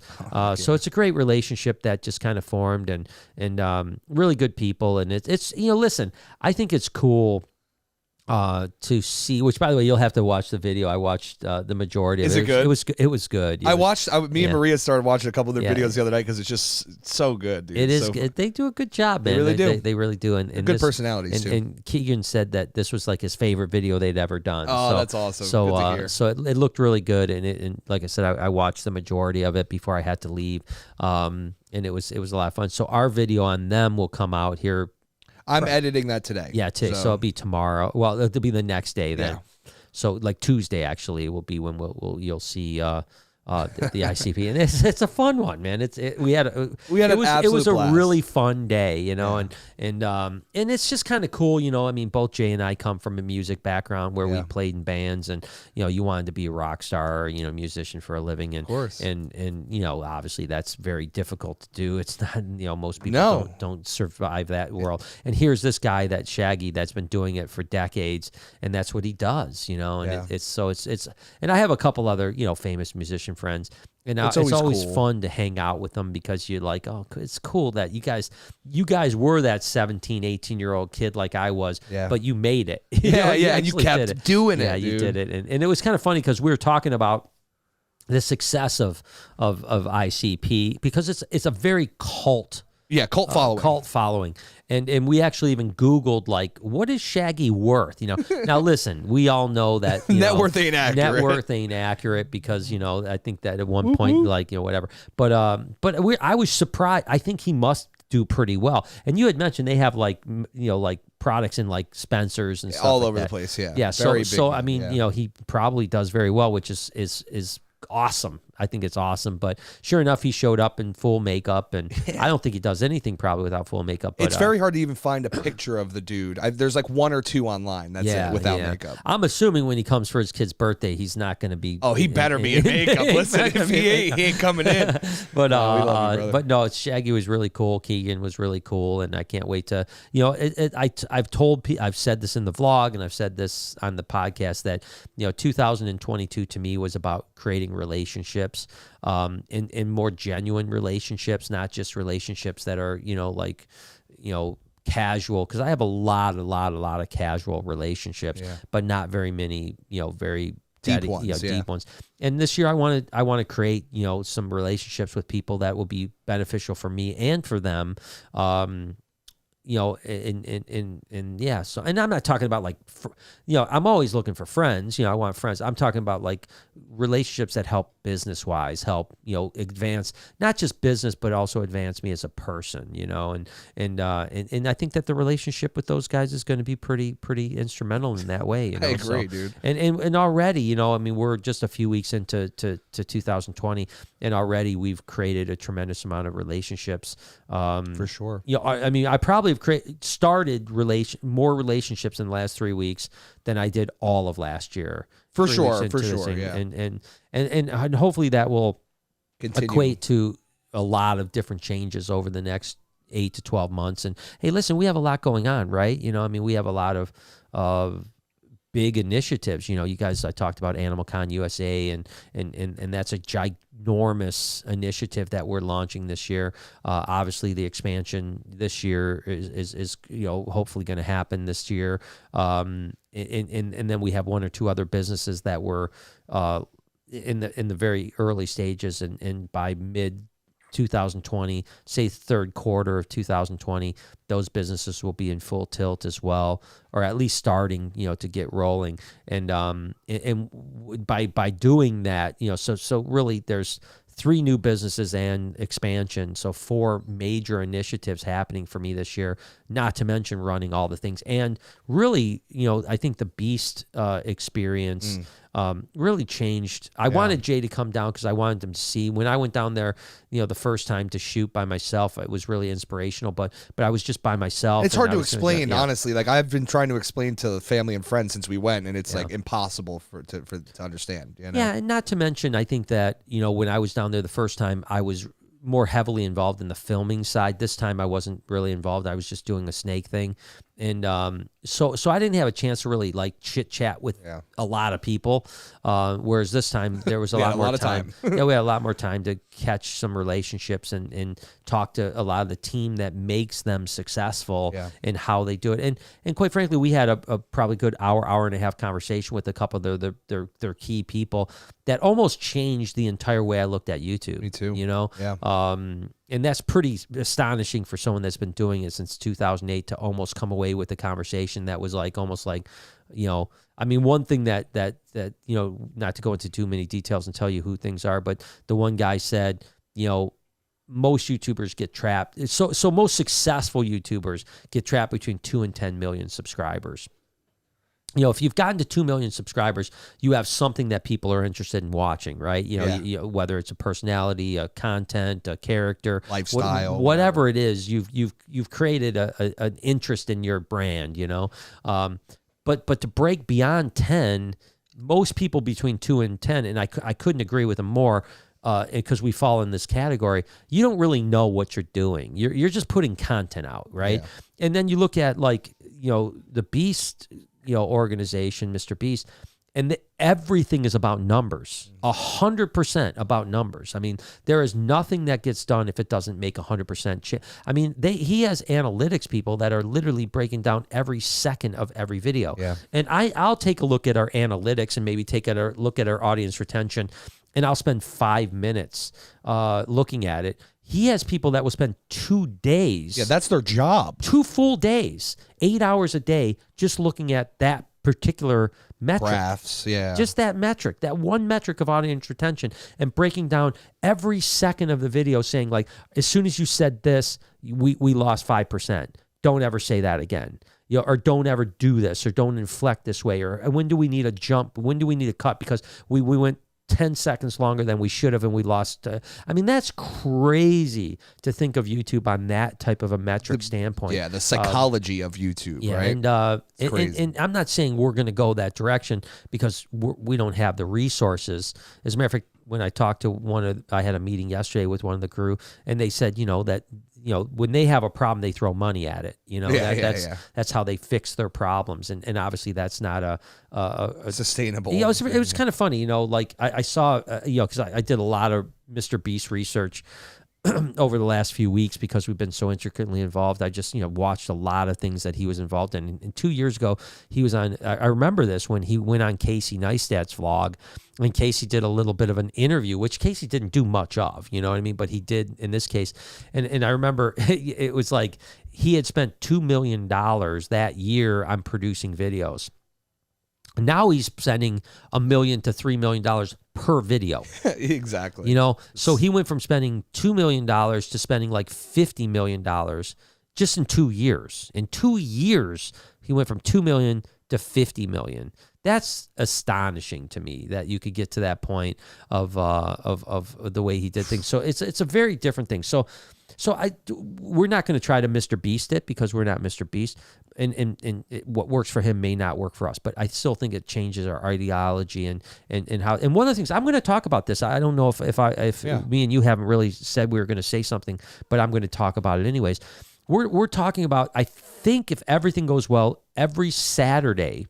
So it's a great relationship that just kind of formed, and really good people, and it's listen, I think it's cool. To see, which by the way, you'll have to watch the video. I watched the majority of it. Is it good? It was good. I watched. Me and Maria started watching a couple of their videos the other night because it's just so good. Dude. It is. They do a good job, man. They really do. They really do. And good personalities too. And Keegan said that this was like his favorite video they'd ever done. Oh, that's awesome. So, good to hear. So it looked really good, and like I said, I watched the majority of it before I had to leave. And it was a lot of fun. So our video on them will come out here. I'm editing that today. Yeah, so it'll be tomorrow. Well, it'll be the next day then. Yeah. So like Tuesday actually will be when you'll see the ICP, and it's a fun one, man. It was a really fun day, and it's just kind of cool, I mean, both Jay and I come from a music background where we played in bands, and you wanted to be a rock star, musician for a living, and of course, and obviously that's very difficult to do. It's not, most people don't survive that world. And here's this guy, that Shaggy, that's been doing it for decades, and that's what he does, and it's and I have a couple other famous musician friends, and it's always cool. Fun to hang out with them because you're like, oh, it's cool that you guys were that 17, 18-year-old kid like I was, but you made it. And you kept doing it. Yeah, you did it, and it was kind of funny because we were talking about the success of ICP because it's a very cult. Yeah, cult following. And we actually even Googled, like, what is Shaggy worth? Now listen, we all know that net worth ain't accurate. Net worth ain't accurate because, I think that at one point, like, whatever. But I was surprised. I think he must do pretty well. And you had mentioned they have like, like products in like Spencer's and stuff all like over that. the place. Yeah. Yeah. So I mean, he probably does very well, which is awesome. I think it's awesome. But sure enough, he showed up in full makeup, and I don't think he does anything probably without full makeup. But, it's very hard to even find a picture of the dude. There's like one or two online. That's it, without makeup. I'm assuming when he comes for his kid's birthday, he's not going to be. Oh, he better be in makeup. Listen, if he ain't coming in. But no, Shaggy was really cool. Keegan was really cool, and I can't wait to. I've said this in the vlog, and I've said this on the podcast that 2022 to me was about creating relationships, in more genuine relationships, not just relationships that are casual, because I have a lot of casual relationships, but not very many very deep ones. And this year I want to create some relationships with people that will be beneficial for me and for them. So, and I'm not talking about like, I'm always looking for friends. I want friends. I'm talking about like relationships that help business wise, help, advance, not just business, but also advance me as a person, and I think that the relationship with those guys is going to be pretty instrumental in that way. I agree, dude. And already, we're just a few weeks into 2020, and already we've created a tremendous amount of relationships. For sure. I probably have started more relationships in the last 3 weeks than I did all of last year. For sure, yeah. And hopefully that will equate to a lot of different changes over the next 8 to 12 months. And hey, listen, we have a lot going on, right? We have a lot of big initiatives. You guys, I talked about Animal Con USA, and that's a ginormous initiative that we're launching this year. Obviously, the expansion this year is hopefully going to happen this year. And then we have one or two other businesses that were in the very early stages, and by mid 2020, say third quarter of 2020, those businesses will be in full tilt as well, or at least starting, to get rolling. And by doing that, so really there's 3 new businesses and expansion. So 4 major initiatives happening for me this year, not to mention running all the things. And really, I think the Beast experience really changed. I wanted Jay to come down because I wanted him to see. When I went down there, the first time to shoot by myself, it was really inspirational, but I was just by myself. It's hard to explain, honestly. Like, I've been trying to explain to family and friends since we went, and it's like impossible to understand. Yeah, and not to mention, I think that, when I was down there the first time, I was more heavily involved in the filming side. This time I wasn't really involved. I was just doing a snake thing. And so I didn't have a chance to really like chit chat with a lot of people. Whereas this time there was a lot more time. We had a lot more time to catch some relationships and talk to a lot of the team that makes them successful and how they do it. And quite frankly, we had a probably good hour and a half conversation with a couple of their key people that almost changed the entire way I looked at YouTube. Me too. And that's pretty astonishing for someone that's been doing it since 2008 to almost come away with a conversation that was like almost like, one thing that not to go into too many details and tell you who things are, but the one guy said, most YouTubers get trapped. So most successful YouTubers get trapped between 2 and 10 million subscribers. If you've gotten to 2 million subscribers, you have something that people are interested in watching, right? Whether it's a personality, a content, a character, lifestyle, whatever it is, you've created an interest in your brand, But to break beyond 10, most people between 2 and 10, and I couldn't agree with them more, because we fall in this category. You don't really know what you're doing. You're just putting content out, right? Yeah. And then you look at the Beast. Organization, Mr. Beast, and everything is about numbers, 100% about numbers. I mean, there is nothing that gets done if it doesn't make 100%. He has analytics people that are literally breaking down every second of every video. Yeah. And I'll take a look at our analytics and maybe take a look at our audience retention, and I'll spend 5 minutes looking at it. He has people that will spend 2 days. Yeah, that's their job. 2 full days, 8 hours a day, just looking at that particular metric. Graphs, yeah. Just that metric, that one metric of audience retention, and breaking down every second of the video, saying like, as soon as you said this, we lost 5%. Don't ever say that again. Or don't ever do this, or don't inflect this way, or when do we need a jump? When do we need a cut? Because we went 10 seconds longer than we should have, and we lost. I mean, that's crazy to think of YouTube on that type of a metric standpoint. Yeah, the psychology of YouTube, yeah, right? And I'm not saying we're going to go that direction because we don't have the resources. As a matter of fact, when I talked to I had a meeting yesterday with one of the crew, and they said, that when they have a problem, they throw money at it. That's how they fix their problems, and obviously that's not a sustainable. It was kind of funny, like I saw, because I did a lot of Mr. Beast research over the last few weeks because we've been so intricately involved. I just, watched a lot of things that he was involved in. And 2 years ago, he was on, I remember this when he went on Casey Neistat's vlog, and Casey did a little bit of an interview, which Casey didn't do much of, you know what I mean? But he did in this case. And I remember it was like he had spent $2 million that year on producing videos. Now he's spending $1 million to $3 million per video. Exactly. So he went from spending $2 million to spending like $50 million just in 2 years. In 2 years, he went from $2 million to $50 million. That's astonishing to me that you could get to that point of the way he did things. So it's a very different thing. So we're not going to try to Mr. Beast it because we're not Mr. Beast, and what works for him may not work for us. But I still think it changes our ideology and how. And one of the things I'm going to talk about this. I don't know if me and you haven't really said we were going to say something, but I'm going to talk about it anyways. We're talking about, I think if everything goes well, every Saturday.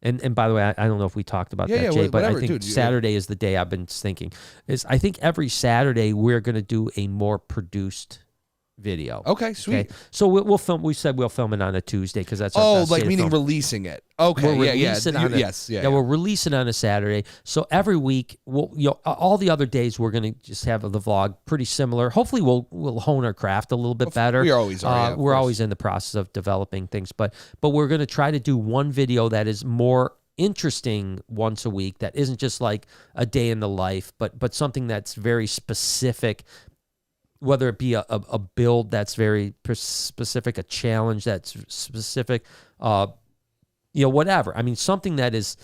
And by the way, I don't know if we talked about that, Jay, but I think Saturday is the day I've been thinking. I think every Saturday we're going to do a more produced video. Okay, sweet. Okay? So we'll film. We said we'll film it on a Tuesday because that's our best like meaning film. releasing it. Okay, we'll release it on a Saturday. So every week, all the other days we're going to just have the vlog pretty similar. Hopefully, we'll hone our craft a little bit better. We always are. We're always in the process of developing things, but we're going to try to do one video that is more interesting once a week. That isn't just like a day in the life, but something that's very specific. Whether it be a build that's very specific, a challenge that's specific, whatever. I mean, something that is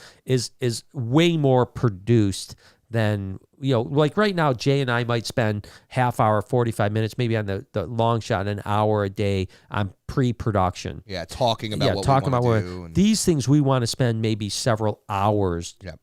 way more produced than, like right now, Jay and I might spend half hour, 45 minutes, maybe on the long shot, an hour a day on pre-production. Yeah, talking about what we want to do. These things we want to spend maybe several hours. Yep.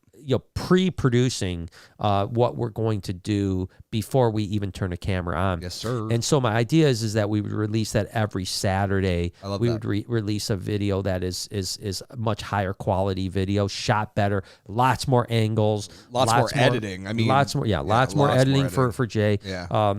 Pre-producing what we're going to do before we even turn a camera on. Yes, sir. And so my idea is that we would release that every Saturday. I love we that. would release a video that is much higher quality video, shot better, lots more angles, lots more editing. I mean, lots more editing for Jay. Yeah.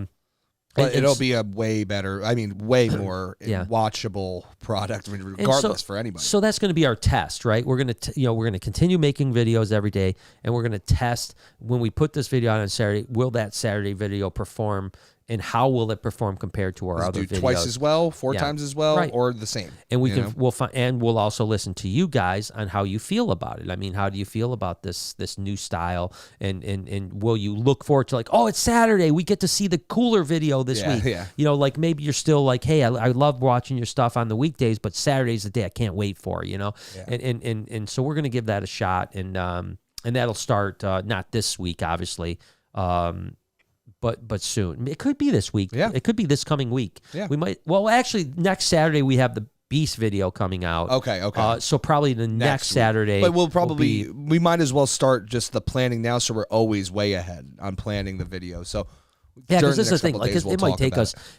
But it'll be a way better, way more watchable product, regardless for anybody. So that's going to be our test, right? We're going to continue making videos every day, and we're going to test when we put this video out on Saturday. Will that Saturday video perform, and how will it perform compared to our other videos? Twice as well, four times as well, or the same? And we'll also listen to you guys on how you feel about it. I mean, how do you feel about this new style? And will you look forward to it's Saturday, we get to see the cooler video this week? Yeah. Like maybe you're still like, hey, I love watching your stuff on the weekdays, but Saturday's the day I can't wait for. Yeah. And so we're gonna give that a shot, and that'll start not this week, obviously. But soon. It could be this week. Yeah. It could be this coming week. Yeah. We might. Well, actually, next Saturday we have the Beast video coming out. Okay. So probably the next Saturday. But we might as well start just the planning now, so we're always way ahead on planning the video. So. Yeah, because this is the thing. It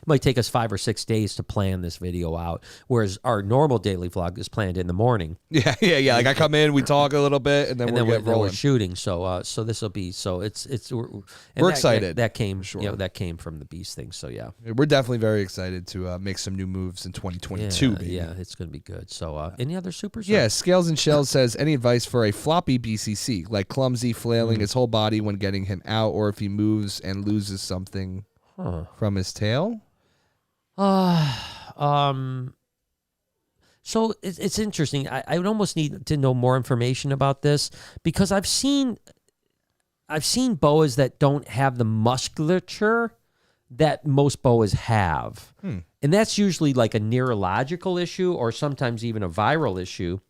might take us 5 or 6 days to plan this video out, whereas our normal daily vlog is planned in the morning. Yeah. Like I come in, we talk a little bit, and then we're shooting. So this will be we're excited. That came that came from the Beast thing. So yeah, we're definitely very excited to make some new moves in 2022. Yeah, it's going to be good. So any other supers? Yeah, Scales and Shells says any advice for a floppy BCC, like clumsy, flailing his whole body when getting him out, or if he moves and loses something from his tail? So it's interesting. I would almost need to know more information about this, because I've seen boas that don't have the musculature that most boas have. And that's usually like a neurological issue, or sometimes even a viral issue.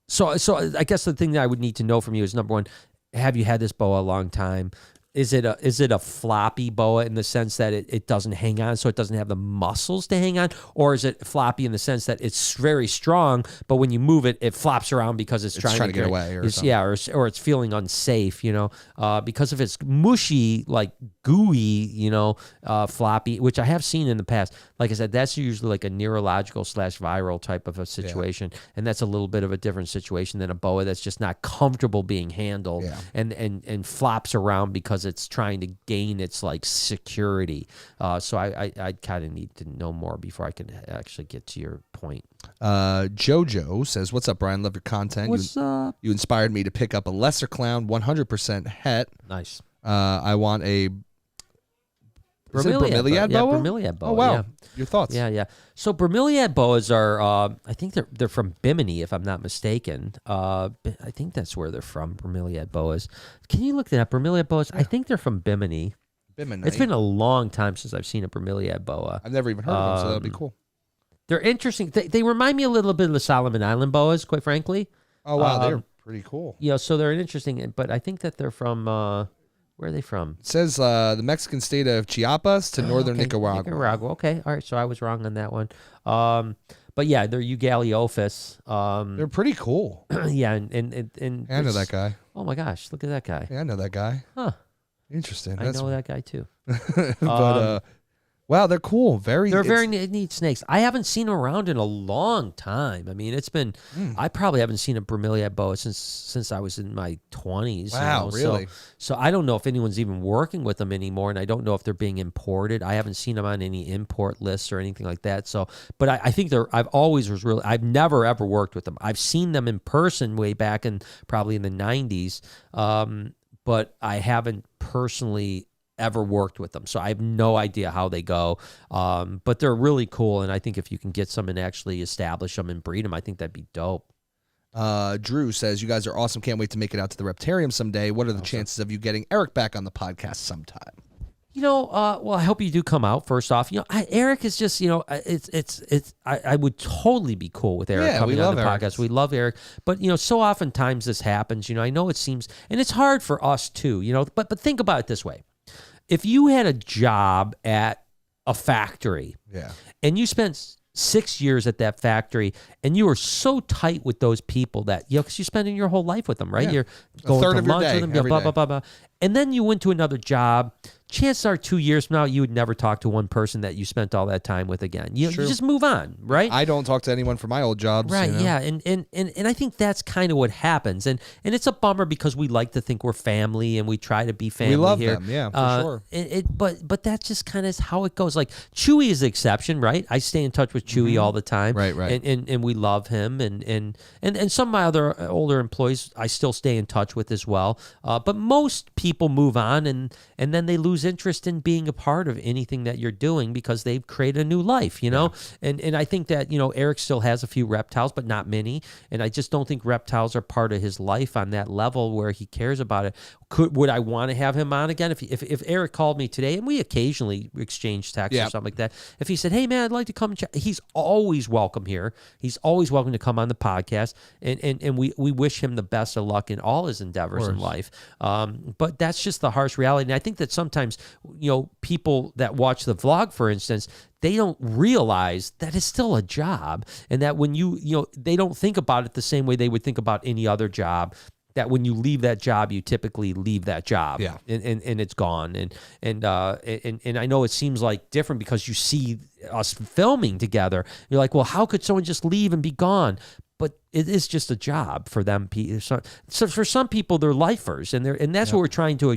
So I guess the thing that I would need to know from you is, number one, have you had this boa a long time? Is it a floppy boa in the sense that it doesn't hang on, so it doesn't have the muscles to hang on? Or is it floppy in the sense that it's very strong, but when you move it, it flops around because it's trying to get away or something. Yeah, or it's feeling unsafe, because if it's mushy, like gooey, floppy, which I have seen in the past, like I said, that's usually like a neurological / viral type of a situation. And that's a little bit of a different situation than a boa that's just not comfortable being handled and flops around because it's trying to gain its like security. So I kind of need to know more before I can actually get to your point. Jojo says, "What's up, Brian? Love your content. What's up? You inspired me to pick up a lesser clown, 100% het. Nice. I want a Bromeliad boa? Yeah, Bromeliad boa. Oh, wow. Yeah. Your thoughts? Yeah. So Bromeliad boas are, I think they're from Bimini, if I'm not mistaken. I think that's where they're from, Bromeliad boas. Can you look that up? Bromeliad boas? Yeah. I think they're from Bimini. It's been a long time since I've seen a Bromeliad boa. I've never even heard of them, so that'll be cool. They're interesting. They remind me a little bit of the Solomon Island boas, quite frankly. Oh, wow. They're pretty cool. Yeah, so they're interesting, but I think that they're from... where are they from? It says the Mexican state of Chiapas to northern Nicaragua. Nicaragua. Okay. All right. So I was wrong on that one. But yeah, they're Eugaliophis. They're pretty cool. Yeah. And I know that guy. Oh my gosh. Look at that guy. Yeah, I know that guy. Huh. Interesting. I know that guy too. But wow, they're cool. They're very neat snakes. I haven't seen them around in a long time. I mean, it's been. I probably haven't seen a Bromeliad boa since I was in my 20s. Wow, really? So I don't know if anyone's even working with them anymore, and I don't know if they're being imported. I haven't seen them on any import lists or anything like that. So, but I think I've never ever worked with them. I've seen them in person way back probably in the 90s, but I haven't personally ever worked with them, so I have no idea how they go, but they're really cool, and I think if you can get some and actually establish them and breed them, I think that'd be dope. Drew says, "You guys are awesome. Can't wait to make it out to the Reptarium someday. What are the chances of you getting Eric back on the podcast sometime?" Well, I hope you do come out. First off, Eric is just, I would totally be cool with Eric coming on the podcast. We love Eric, but so oftentimes this happens. I know it seems, and it's hard for us too. But think about it this way. If you had a job at a factory and you spent 6 years at that factory and you were so tight with those people that, because you're spending your whole life with them, right? You're going to lunch with them, blah, blah, blah, blah. And then you went to another job. Chances are 2 years from now, you would never talk to one person that you spent all that time with again. You just move on, right? I don't talk to anyone from my old jobs. Right, yeah. And I think that's kind of what happens. And it's a bummer because we like to think we're family and we try to be family. We love here. them, yeah, for sure. But that's just kind of how it goes. Like Chewy is the exception, right? I stay in touch with Chewy all the time. Right. And we love him. And some of my other older employees I still stay in touch with as well. But most people move on and then they lose interest in being a part of anything that you're doing because they've created a new life, and I think that Eric still has a few reptiles, but not many, and I just don't think reptiles are part of his life on that level where he cares about it. Would I want to have him on again? If Eric called me today, and we occasionally exchange texts or something like that, if he said, "Hey man, I'd like to come and chat," he's always welcome here. He's always welcome to come on the podcast, and we wish him the best of luck in all his endeavors in life. But that's just the harsh reality, and I think that sometimes people that watch the vlog, for instance, they don't realize that it's still a job, and that when they don't think about it the same way they would think about any other job. That when you leave that job, you typically leave that job, and it's gone. And I know it seems like different because you see us filming together. You're like, well, how could someone just leave and be gone? But it is just a job for them. So for some people, they're lifers, and that's what we're trying to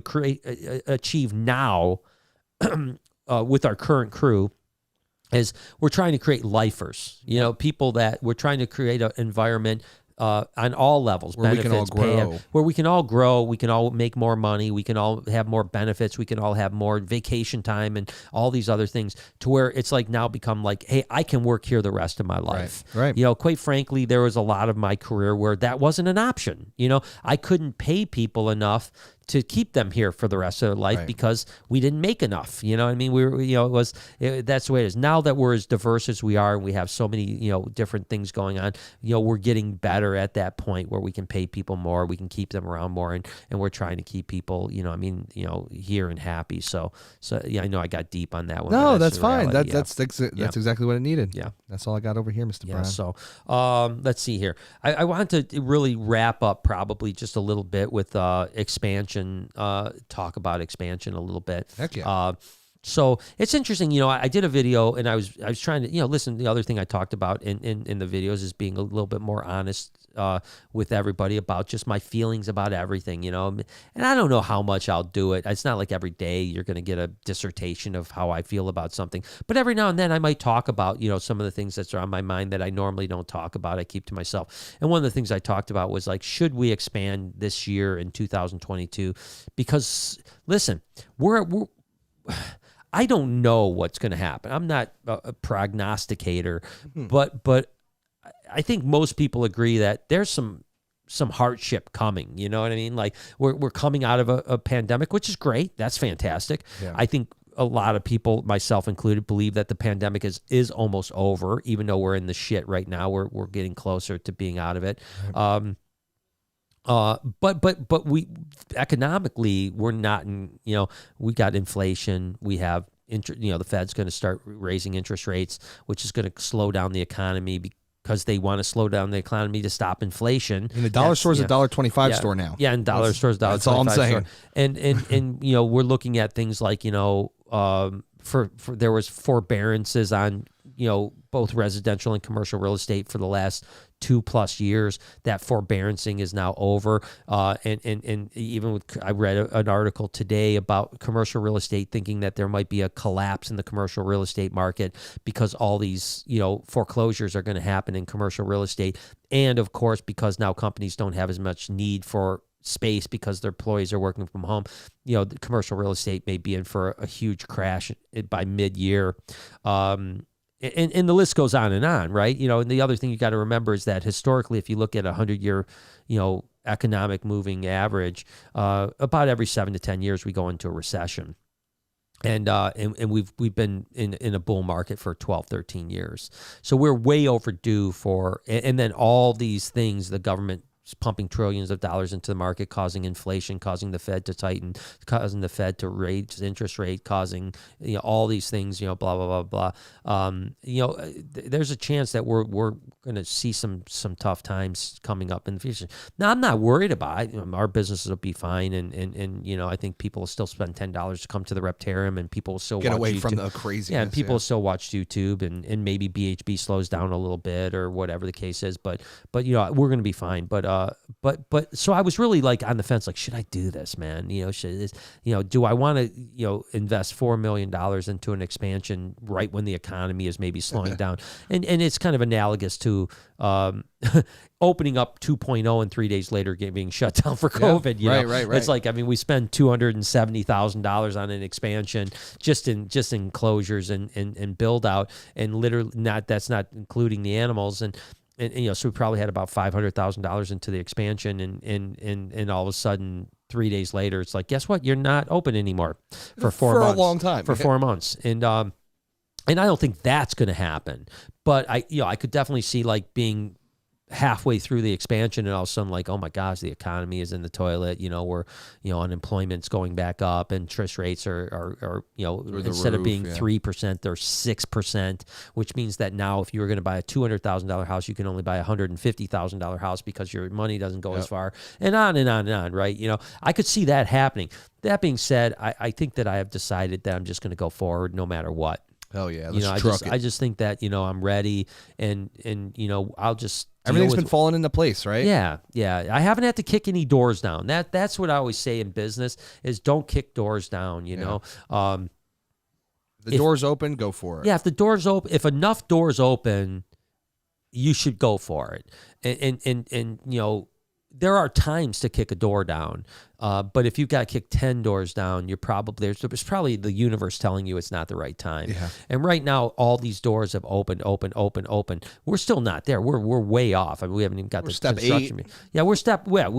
achieve now with our current crew. Is we're trying to create lifers, people that we're trying to create an environment on all levels, where benefits, we can all grow. Where we can all grow, we can all make more money, we can all have more benefits, we can all have more vacation time and all these other things, to where it's like now become like, hey, I can work here the rest of my life. Right. Quite frankly, there was a lot of my career where that wasn't an option. I couldn't pay people enough to keep them here for the rest of their life because we didn't make enough. You know what I mean? We were, that's the way it is. Now that we're as diverse as we are and we have so many, different things going on, we're getting better at that point where we can pay people more, we can keep them around more, and we're trying to keep people, here and happy. So yeah, I know I got deep on that one. No, that's fine. That's exactly what it needed. Yeah. That's all I got over here, Mr. Brown. So let's see here. I want to really wrap up probably just a little bit with expansion, talk about expansion a little bit. Heck yeah. So it's interesting, I did a video and I was trying to, listen, the other thing I talked about in the videos is being a little bit more honest with everybody about just my feelings about everything, and I don't know how much I'll do it. It's not like every day you're going to get a dissertation of how I feel about something, but every now and then I might talk about, some of the things that are on my mind that I normally don't talk about. I keep to myself. And one of the things I talked about was like, should we expand this year in 2022? Because listen, I don't know what's going to happen. I'm not a prognosticator, but I think most people agree that there's some hardship coming. You know what I mean? Like we're coming out of a pandemic, which is great. That's fantastic. Yeah. I think a lot of people, myself included, believe that the pandemic is almost over, even though we're in the shit right now. We're getting closer to being out of it. Right. But we economically we're not in, we got inflation, we have the Fed's going to start raising interest rates, which is going to slow down the economy because they want to slow down the economy to stop inflation. And the dollar store is a $1.25 store now. Yeah, and dollar store is $1.25. That's all I'm saying. And we're looking at things like for there was forbearances on both residential and commercial real estate for the last 2+ years. That forbearancing is now over. And even I read an article today about commercial real estate thinking that there might be a collapse in the commercial real estate market because all these, foreclosures are going to happen in commercial real estate. And of course, because now companies don't have as much need for space because their employees are working from home, the commercial real estate may be in for a huge crash by mid-year. And the list goes on, right? And the other thing you got to remember is that historically, if you look at a 100-year, economic moving average, about every 7 to 10 years, we go into a recession. And we've been in a bull market for 12, 13 years. So we're way overdue and then all these things, the government pumping trillions of dollars into the market, causing inflation, causing the Fed to tighten, causing the Fed to raise interest rate, causing all these things, blah blah blah blah. There's a chance that we're going to see some tough times coming up in the future. Now I'm not worried about it. Our businesses will be fine, and I think people will still spend $10 to come to the Reptarium, and people will still get watch away YouTube. From the craziness. Yeah, and people will still watch YouTube, and maybe BHB slows down a little bit or whatever the case is. But we're going to be fine. But so I was really like on the fence, like, should I do this, man? Do I want to, invest $4 million into an expansion right when the economy is maybe slowing down? And it's kind of analogous to opening up 2.0 and 3 days later being shut down for COVID. Right. It's like, we spend $270,000 on an expansion just in closures and build out, and literally that's not including the animals. And so we probably had about $500,000 into the expansion, and all of a sudden 3 days later, it's like, guess what? You're not open anymore for 4 months. For a long time. For 4 months. And I don't think that's going to happen. But I could definitely see like being halfway through the expansion and all of a sudden like, oh my gosh, the economy is in the toilet. We're, unemployment's going back up, interest rates are instead of being 3%, they're 6%, which means that now if you were going to buy a $200,000 house, you can only buy a $150,000 house because your money doesn't go as far, and on and on and on, right? I could see that happening. That being said, I think that I have decided that I'm just going to go forward no matter what. Hell yeah, I just think that I'm ready, and I'll just everything's been falling into place, right? Yeah. I haven't had to kick any doors down. That's what I always say in business is don't kick doors down. The door's open, go for it. Yeah, if the door's open, if enough doors open, you should go for it. And there are times to kick a door down, but if you've got to kick 10 doors down, you're probably there's probably the universe telling you it's not the right time. Yeah. And right now, all these doors have opened. We're still not there. We're way off. I mean, we haven't even got the step construction. 8. Yeah, we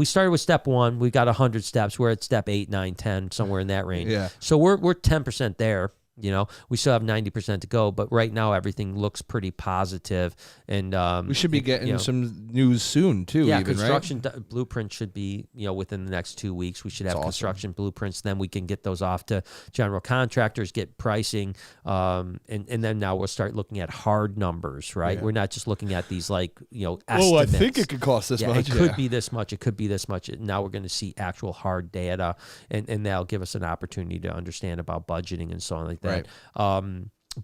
started with step 1. We got 100 steps. We're at step 8, 9, 10, somewhere in that range. Yeah. So we're 10% there. You know, we still have 90% to go, but right now everything looks pretty positive. And we should be getting some news soon too. Yeah, even, construction right? blueprint should be, within the next 2 weeks. We should have That's construction blueprints. Then we can get those off to general contractors, get pricing, and then now we'll start looking at hard numbers. Right, we're not just looking at these estimates. Oh, I think it could cost this much. It could be this much. It could be this much. Now we're going to see actual hard data, and that'll give us an opportunity to understand about budgeting and so on like that. Right.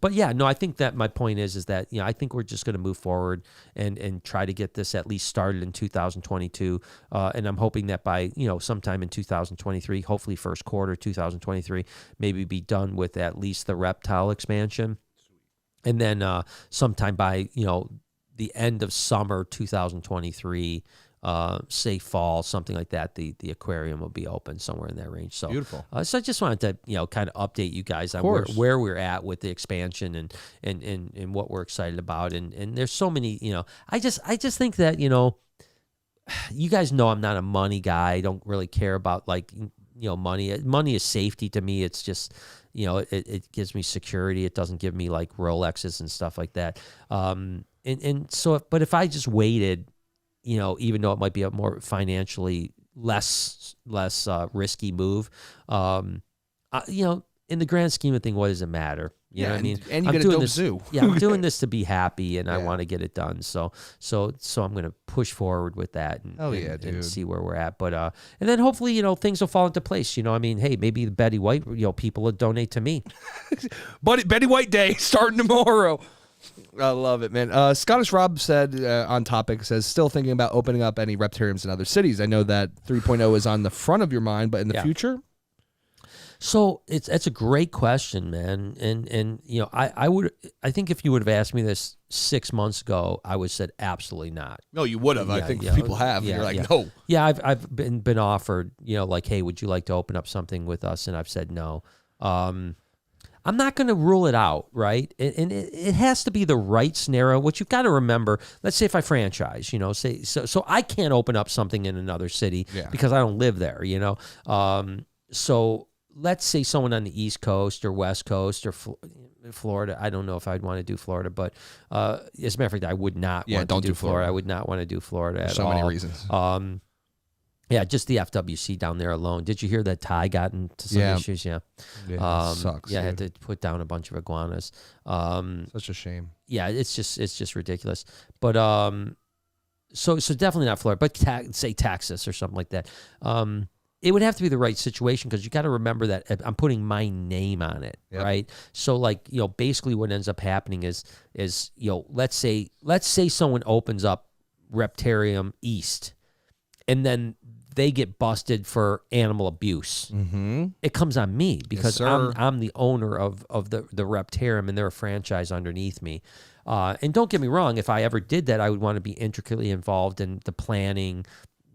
But yeah, no, I think that my point is that, I think we're just going to move forward and try to get this at least started in 2022. And I'm hoping that by, sometime in 2023, hopefully first quarter 2023, maybe be done with at least the reptile expansion. And then sometime by, the end of summer 2023, say fall, something like that, the aquarium will be open somewhere in that range. So beautiful. So I just wanted to kind of update you guys on where we're at with the expansion and what we're excited about. And there's so many, I just think that you guys know I'm not a money guy. I don't really care about money. Money is safety to me. It's just it gives me security. It doesn't give me like Rolexes and stuff like that. And so but if I just waited, even though it might be a more financially less risky move, in the grand scheme of things, what does it matter? You know what I mean? And you get a dope zoo. Yeah, I'm doing this to be happy, and I want to get it done. So I'm going to push forward with that and see where we're at. But and then hopefully, things will fall into place. Hey, maybe the Betty White, people will donate to me. Betty White Day starting tomorrow. I love it, man. Scottish Rob said on topic, says, still thinking about opening up any reptariums in other cities. I know that 3.0 is on the front of your mind, but in the future? So it's a great question, man. And I think if you would have asked me this 6 months ago, I would have said absolutely not. No, you would have. I think people have. You're like, no. Yeah, I've been offered, like, hey, would you like to open up something with us? And I've said no. I'm not going to rule it out, right? And it has to be the right scenario. What you've got to remember, let's say if I franchise, so I can't open up something in another city because I don't live there, So let's say someone on the East Coast or West Coast or Florida. I don't know if I'd want to do Florida, but as a matter of fact, I would not want to do Florida. I would not want to do Florida at all. So many reasons. Yeah, just the FWC down there alone. Did you hear that Ty got into some issues? Yeah. Sucks. Yeah, I had to put down a bunch of iguanas. Such a shame. Yeah, it's just ridiculous. But so definitely not Florida, but say Texas or something like that. It would have to be the right situation because you got to remember that I'm putting my name on it, right? So basically what ends up happening is let's say someone opens up Reptarium East, and then they get busted for animal abuse. Mm-hmm. It comes on me because I'm the owner of the Reptarium, and they're a franchise underneath me. And don't get me wrong, if I ever did that, I would want to be intricately involved in the planning,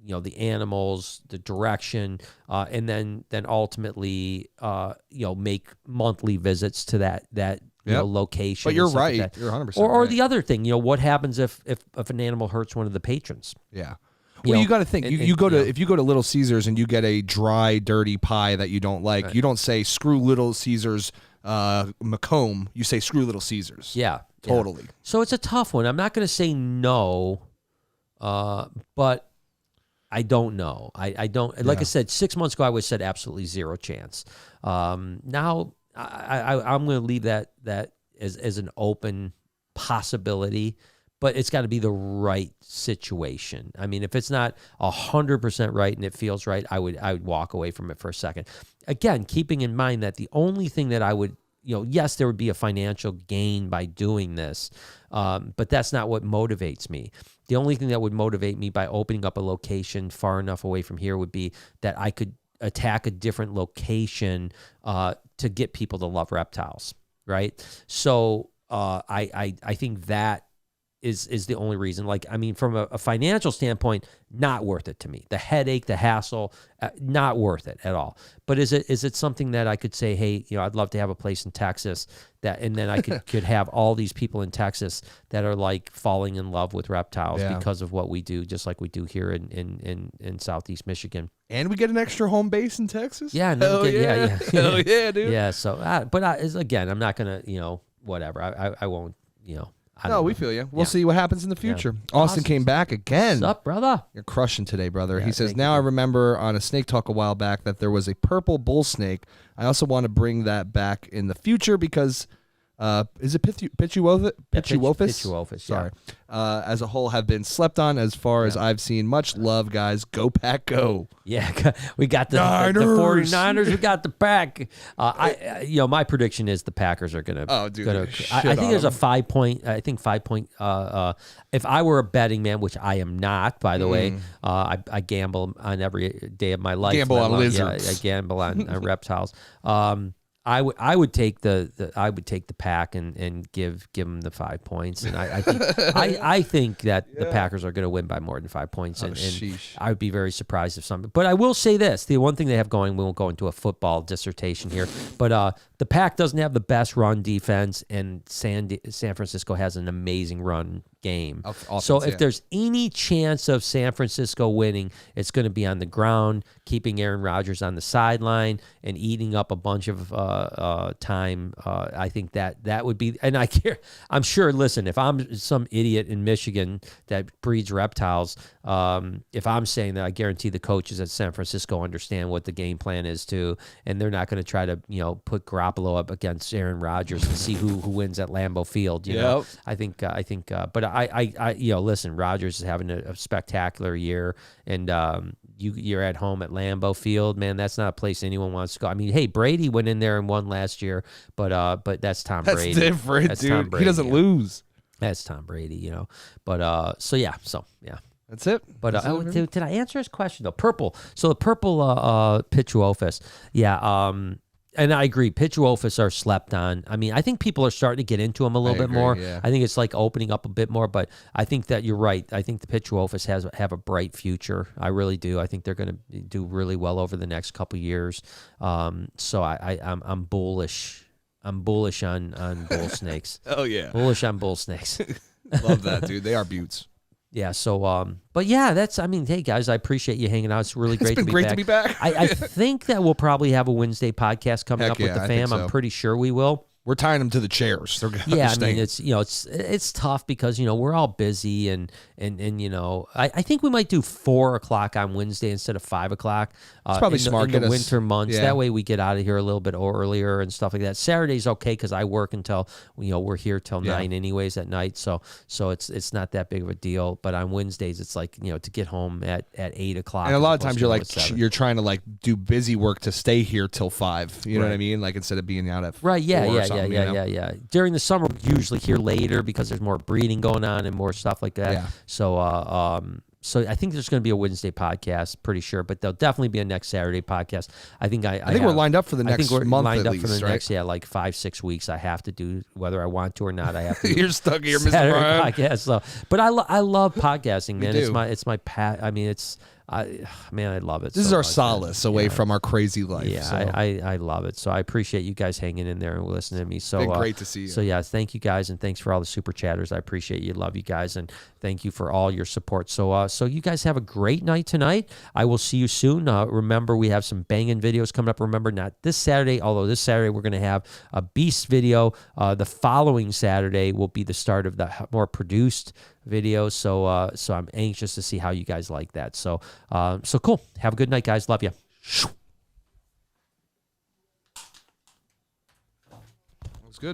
the animals, the direction, and then ultimately, make monthly visits to that location. But you're right. Like you're 100% or right. the other thing, what happens if an animal hurts one of the patrons? Yeah. Well, you got to think. If you go to Little Caesars and you get a dry, dirty pie that you don't like, you don't say screw Little Caesars Macomb. You say screw Little Caesars. Yeah, totally. Yeah. So it's a tough one. I'm not going to say no, but I don't know. I don't. Like I said, 6 months ago, I would have said absolutely zero chance. Now I'm going to leave that as an open possibility. But it's got to be the right situation. I mean, if it's not 100% right and it feels right, I would walk away from it for a second. Again, keeping in mind that the only thing that I would, yes, there would be a financial gain by doing this, but that's not what motivates me. The only thing that would motivate me by opening up a location far enough away from here would be that I could attack a different location to get people to love reptiles, right? So I think that is the only reason. Like, I mean, from a financial standpoint, not worth it to me. The headache, the hassle, not worth it at all. But is it something that I could say, hey, I'd love to have a place in Texas and then I could have all these people in Texas that are like falling in love with reptiles because of what we do, just like we do here in Southeast Michigan. And we get an extra home base in Texas. Yeah, Hell yeah, dude. Yeah. So, again, I'm not gonna, whatever. I won't, No, we feel you. We'll see what happens in the future. Yeah. Austin came back again. What's up, brother? You're crushing today, brother. He says, now I remember on a snake talk a while back that there was a purple bull snake. I also want to bring that back in the future because is it Pituophis? Pituophis, sorry. As a whole have been slept on as far as I've seen. Much love, guys. Go Pack, go. Yeah, we got the 49ers. We got the Pack. My prediction is the Packers are going to. Oh, dude. I think there's a 5 point. I think 5 point. If I were a betting man, which I am not, by the way, I gamble on every day of my life. Gamble on lizards. Yeah, I gamble on reptiles. I would take the Pack and give them the 5 points, and I think that the Packers are going to win by more than 5 points, and I would be very surprised if something. But I will say this: the one thing they have going, we won't go into a football dissertation here, but the Pack doesn't have the best run defense, and San Francisco has an amazing run game. So if there's any chance of San Francisco winning, it's going to be on the ground, keeping Aaron Rodgers on the sideline and eating up a bunch of time. I think that would be, and I'm sure, listen, if I'm some idiot in Michigan that breeds reptiles, if I'm saying that, I guarantee the coaches at San Francisco understand what the game plan is too, and they're not going to try to, put Garoppolo up against Aaron Rodgers and see who wins at Lambeau Field. You know, I think, but I listen, Rodgers is having a spectacular year, and you're at home at Lambeau Field, man. That's not a place anyone wants to go. I mean, hey, Brady went in there and won last year, but that's Tom Brady. That's different, dude. Tom Brady, he doesn't lose. That's Tom Brady, But so yeah. That's it. But did I answer his question though? Purple. So the purple Pituophis. Yeah. And I agree, Pituophis are slept on. I mean, I think people are starting to get into them a little bit more. Yeah. I think it's like opening up a bit more, but I think that you're right. I think the Pituophis have a bright future. I really do. I think they're going to do really well over the next couple of years. So I'm bullish. I'm bullish on bull snakes. Oh yeah, bullish on bull snakes. Love that, dude. They are beauts. Yeah, so, but yeah, hey guys, I appreciate you hanging out. It's really great to be back. It's been great to be back. I think that we'll probably have a Wednesday podcast coming up with the fam. I'm pretty sure we will. We're tying them to the chairs. Yeah, I mean, it's tough because, we're all busy and I think we might do 4:00 on Wednesday instead of 5:00. It's probably smart in the winter months. Yeah. That way we get out of here a little bit earlier and stuff like that. Saturday's okay because I work until, we're here till 9 anyways at night. So it's not that big of a deal. But on Wednesdays, it's like, to get home at 8:00. And a lot of times you're trying to do busy work to stay here till 5. You know what I mean? Like instead of being out at 4 Yeah. During the summer, we're usually here later because there's more breeding going on and more stuff like that. Yeah. So I think there's going to be a Wednesday podcast, pretty sure, but there'll definitely be a next Saturday podcast. I think we're lined up for the next month lined at up least, for the right? next 5-6 weeks. I have to do whether I want to or not. I have to. You're stuck here, Mr. Saturday Brian. podcast. So, but I love podcasting, man. do. It's my I mean, I love it. This is our solace away from our crazy life. Yeah, so. I love it. So I appreciate you guys hanging in there and listening to me. So been great to see you. So yeah, thank you guys, and thanks for all the super chatters. I appreciate you. Love you guys, and thank you for all your support. So you guys have a great night tonight. I will see you soon. Remember, we have some banging videos coming up. Remember, not this Saturday, although this Saturday we're going to have a beast video. The following Saturday will be the start of the more produced video. So I'm anxious to see how you guys like that. So cool. Have a good night, guys. Love you.